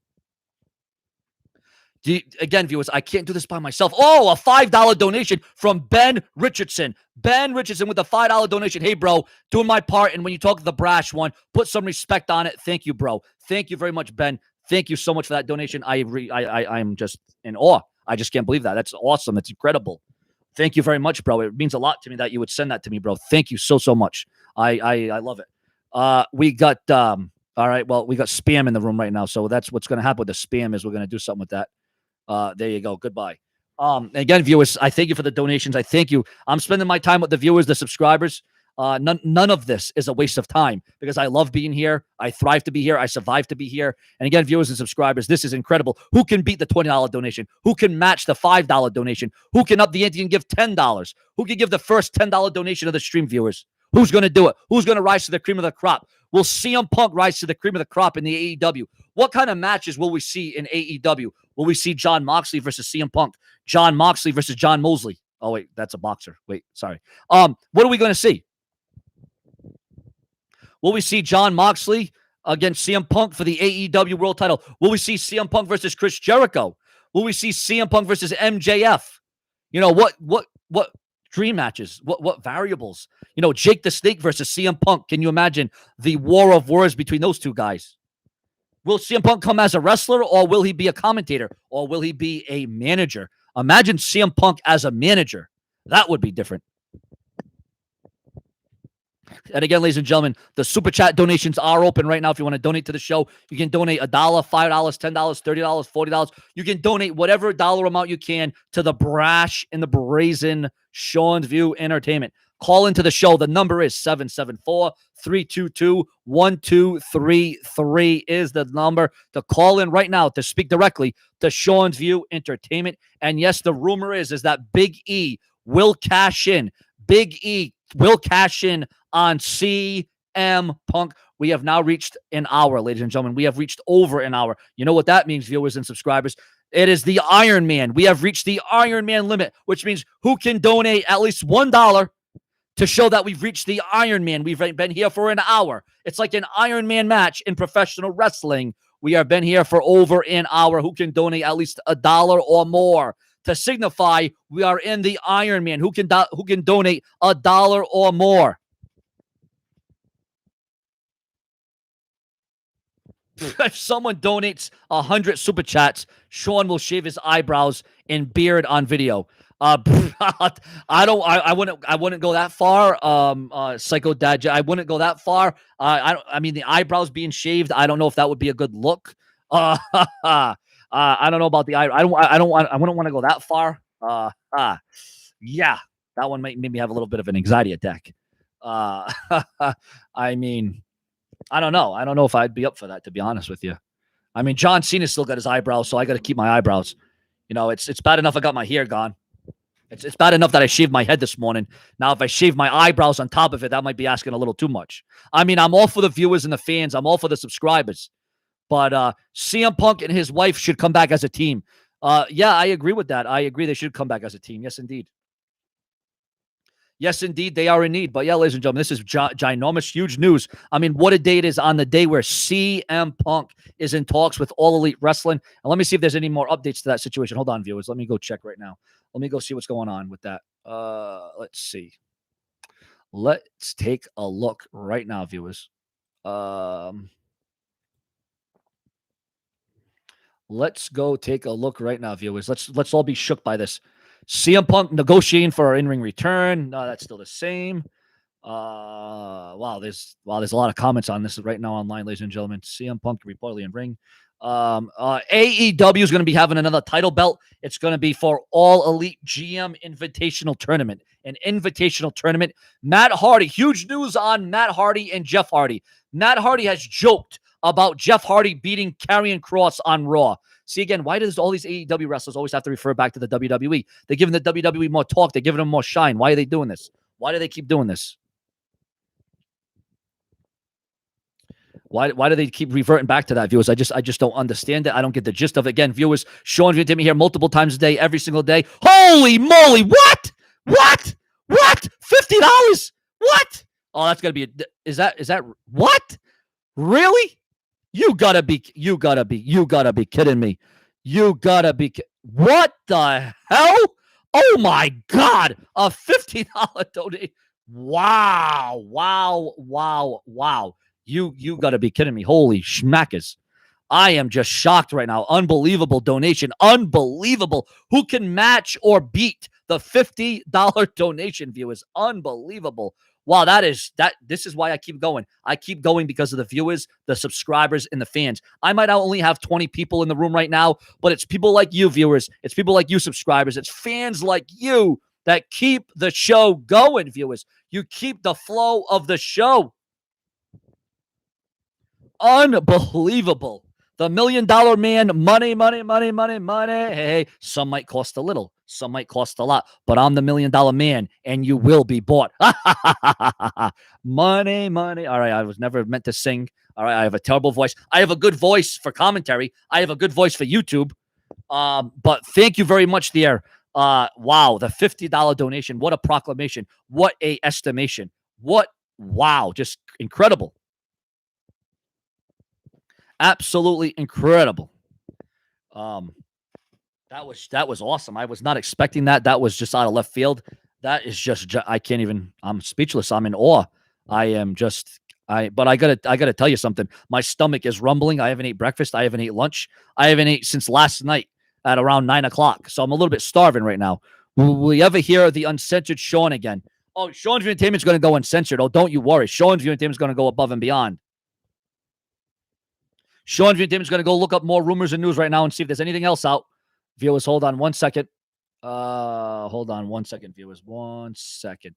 Again, viewers, I can't do this by myself. Oh, a $5 donation from Ben Richardson. Ben Richardson with a $5 donation. Hey, bro, doing my part. And when you talk to the brash one, put some respect on it. Thank you, bro. Thank you very much, Ben. Thank you so much for that donation. I'm just in awe. I just can't believe that. That's awesome. That's incredible. Thank you very much, bro. It means a lot to me that you would send that to me, bro. Thank you so much. I love it. We got all right. Well, we got spam in the room right now, so that's what's going to happen with the spam is we're going to do something with that. There you go. Goodbye. Again, viewers, I thank you for the donations. I thank you. I'm spending my time with the viewers, the subscribers. None of this is a waste of time because I love being here. I thrive to be here. I survive to be here. And again, viewers and subscribers, this is incredible. Who can beat the $20 donation? Who can match the $5 donation? Who can up the ante and give $10? Who can give the first $10 donation of the stream, viewers? Who's going to do it? Who's going to rise to the cream of the crop? Will CM Punk rise to the cream of the crop in the AEW? What kind of matches will we see in AEW? Will we see Jon Moxley versus CM Punk? Jon Moxley versus John Mosley? Oh, wait, that's a boxer. Wait, sorry. What are we going to see? Will we see Jon Moxley against CM Punk for the AEW World Title? Will we see CM Punk versus Chris Jericho? Will we see CM Punk versus MJF? You know, what dream matches? What variables? You know, Jake the Snake versus CM Punk. Can you imagine the war of words between those two guys? Will CM Punk come as a wrestler, or will he be a commentator, or will he be a manager? Imagine CM Punk as a manager. That would be different. And again, ladies and gentlemen, the Super Chat donations are open right now. If you want to donate to the show, you can donate $1, $5, $10, $30, $40. You can donate whatever dollar amount you can to the brash and the brazen Sean's View Entertainment. Call into the show. The number is 774-322-1233 is the number to call in right now to speak directly to Sean's View Entertainment. And yes, the rumor is that Big E will cash in. Big E will cash in on CM Punk. We have now reached an hour, ladies and gentlemen. We have reached over an hour. You know what that means, viewers and subscribers? It is the Iron Man. We have reached the Iron Man limit, which means who can donate at least $1 to show that we've reached the Iron Man. We've been here for an hour. It's like an Iron Man match in professional wrestling. We have been here for over an hour. Who can donate at least $1 or more to signify we are in the Iron Man? Who can donate $1 or more? If someone donates 100 super chats, Sean will shave his eyebrows and beard on video. I wouldn't go that far. Psycho Dad, I wouldn't go that far. I mean, the eyebrows being shaved, I don't know if that would be a good look. I don't know about the eye. I wouldn't want to go that far. Yeah, that one might make me have a little bit of an anxiety attack. I mean, I don't know. I don't know if I'd be up for that, to be honest with you. I mean, John Cena's still got his eyebrows, so I got to keep my eyebrows. You know, it's bad enough I got my hair gone. It's bad enough that I shaved my head this morning. Now, if I shave my eyebrows on top of it, that might be asking a little too much. I mean, I'm all for the viewers and the fans. I'm all for the subscribers. But CM Punk and his wife should come back as a team. Yeah, I agree with that. I agree they should come back as a team. Yes, indeed. Yes, indeed, they are in need. But yeah, ladies and gentlemen, this is ginormous, huge news. I mean, what a day it is on the day where CM Punk is in talks with All Elite Wrestling. And let me see if there's any more updates to that situation. Hold on, viewers. Let me go check right now. Let me go see what's going on with that. Let's see. Let's take a look right now, viewers. Let's go take a look right now, viewers. Let's all be shook by this. CM Punk negotiating for our in-ring return. No, that's still the same. Wow, there's a lot of comments on this right now online, ladies and gentlemen. CM Punk reportedly in ring. AEW is going to be having another title belt. It's going to be for All Elite GM Invitational Tournament. An invitational tournament. Matt Hardy, huge news on Matt Hardy and Jeff Hardy. Matt Hardy has joked about Jeff Hardy beating Karrion Kross on Raw. See, again, why does all these AEW wrestlers always have to refer back to the WWE? They're giving the WWE more talk. They're giving them more shine. Why are they doing this? Why do they keep doing this? Why do they keep reverting back to that, viewers? I just don't understand it. I don't get the gist of it. Again, viewers, Sean Timmy here multiple times a day, every single day. Holy moly! What? $50? What? Oh, that's gonna be. Is that what? Really? You gotta be kidding me. What the hell? Oh my God! A $50 donation. Wow. You gotta be kidding me. Holy schmackers. I am just shocked right now. Unbelievable donation. Unbelievable. Who can match or beat the $50 donation, viewers? Unbelievable. Wow, this is why I keep going. I keep going because of the viewers, the subscribers, and the fans. I might only have 20 people in the room right now, but it's people like you, viewers. It's people like you, subscribers. It's fans like you that keep the show going, viewers. You keep the flow of the show. Unbelievable. The $1 Million Man, money. Hey, some might cost a little, some might cost a lot, but I'm the $1 Million Man, and you will be bought. Money. All right, I was never meant to sing. All right, I have a terrible voice. I have a good voice for commentary. I have a good voice for YouTube. But thank you very much there. Wow, the $50 donation. What a proclamation. What a estimation. Wow, just incredible. Absolutely incredible. That was awesome. I was not expecting that. That was just out of left field. That is just I can't even. I'm speechless. I'm in awe. But I gotta tell you something. My stomach is rumbling. I haven't ate breakfast. I haven't ate lunch. I haven't ate since last night at around 9:00. So I'm a little bit starving right now. Will we ever hear the uncensored Sean again? Oh, Sean's Entertainment's going to go uncensored. Oh, don't you worry. Sean's Entertainment's going to go above and beyond. Sean Entertainment's going to go look up more rumors and news right now and see if there's anything else out. Viewers, hold on 1 second. Hold on 1 second, viewers. 1 second.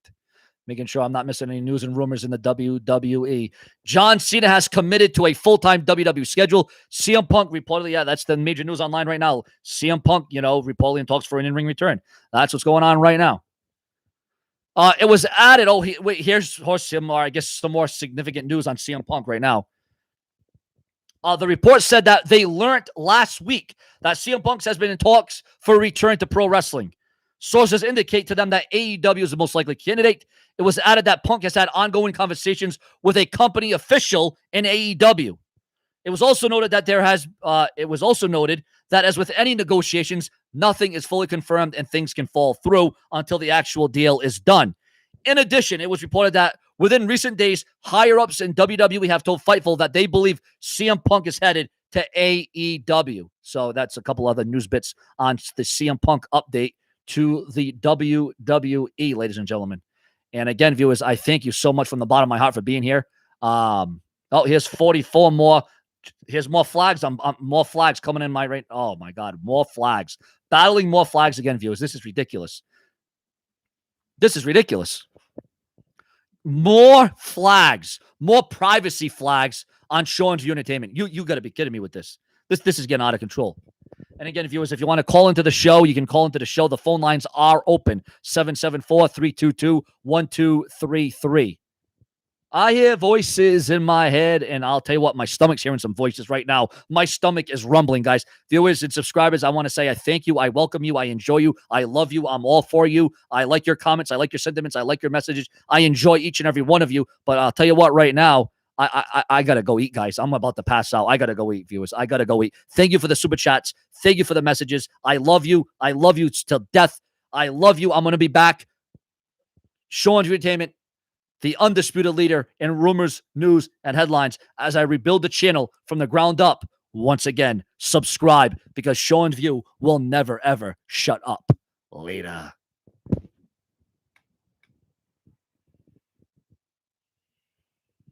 Making sure I'm not missing any news and rumors in the WWE. John Cena has committed to a full-time WWE schedule. CM Punk reportedly, yeah, that's the major news online right now. CM Punk, reportedly in talks for an in-ring return. That's what's going on right now. It was added. Oh, here's some more, I guess, some more significant news on CM Punk right now. The report said that they learned last week that CM Punk has been in talks for a return to pro wrestling. Sources indicate to them that AEW is the most likely candidate. It was added that Punk has had ongoing conversations with a company official in AEW. It was also noted that as with any negotiations, nothing is fully confirmed and things can fall through until the actual deal is done. In addition, it was reported that within recent days, higher-ups in WWE have told Fightful that they believe CM Punk is headed to AEW. So that's a couple other news bits on the CM Punk update to the WWE, ladies and gentlemen. And again, viewers, I thank you so much from the bottom of my heart for being here. Here's 44 more. Here's more flags. More flags coming in my right. Oh, my God. More flags. Battling more flags again, viewers. This is ridiculous. More flags, more privacy flags on Sean's View Entertainment. You got to be kidding me with this. This is getting out of control. And again, viewers, if you want to call into the show, you can call into the show. The phone lines are open. 774-322-1233. I hear voices in my head, and I'll tell you what, my stomach's hearing some voices right now. My stomach is rumbling, guys. Viewers and subscribers, I want to say I thank you. I welcome you. I enjoy you. I love you. I'm all for you. I like your comments. I like your sentiments. I like your messages. I enjoy each and every one of you. But I'll tell you what, right now, I got to go eat, guys. I'm about to pass out. I got to go eat, viewers. I got to go eat. Thank you for the super chats. Thank you for the messages. I love you. I love you till death. I love you. I'm going to be back. Sean's Entertainment, the undisputed leader in rumors, news, and headlines as I rebuild the channel from the ground up. Once again, subscribe because Sean's View will never, ever shut up. Later.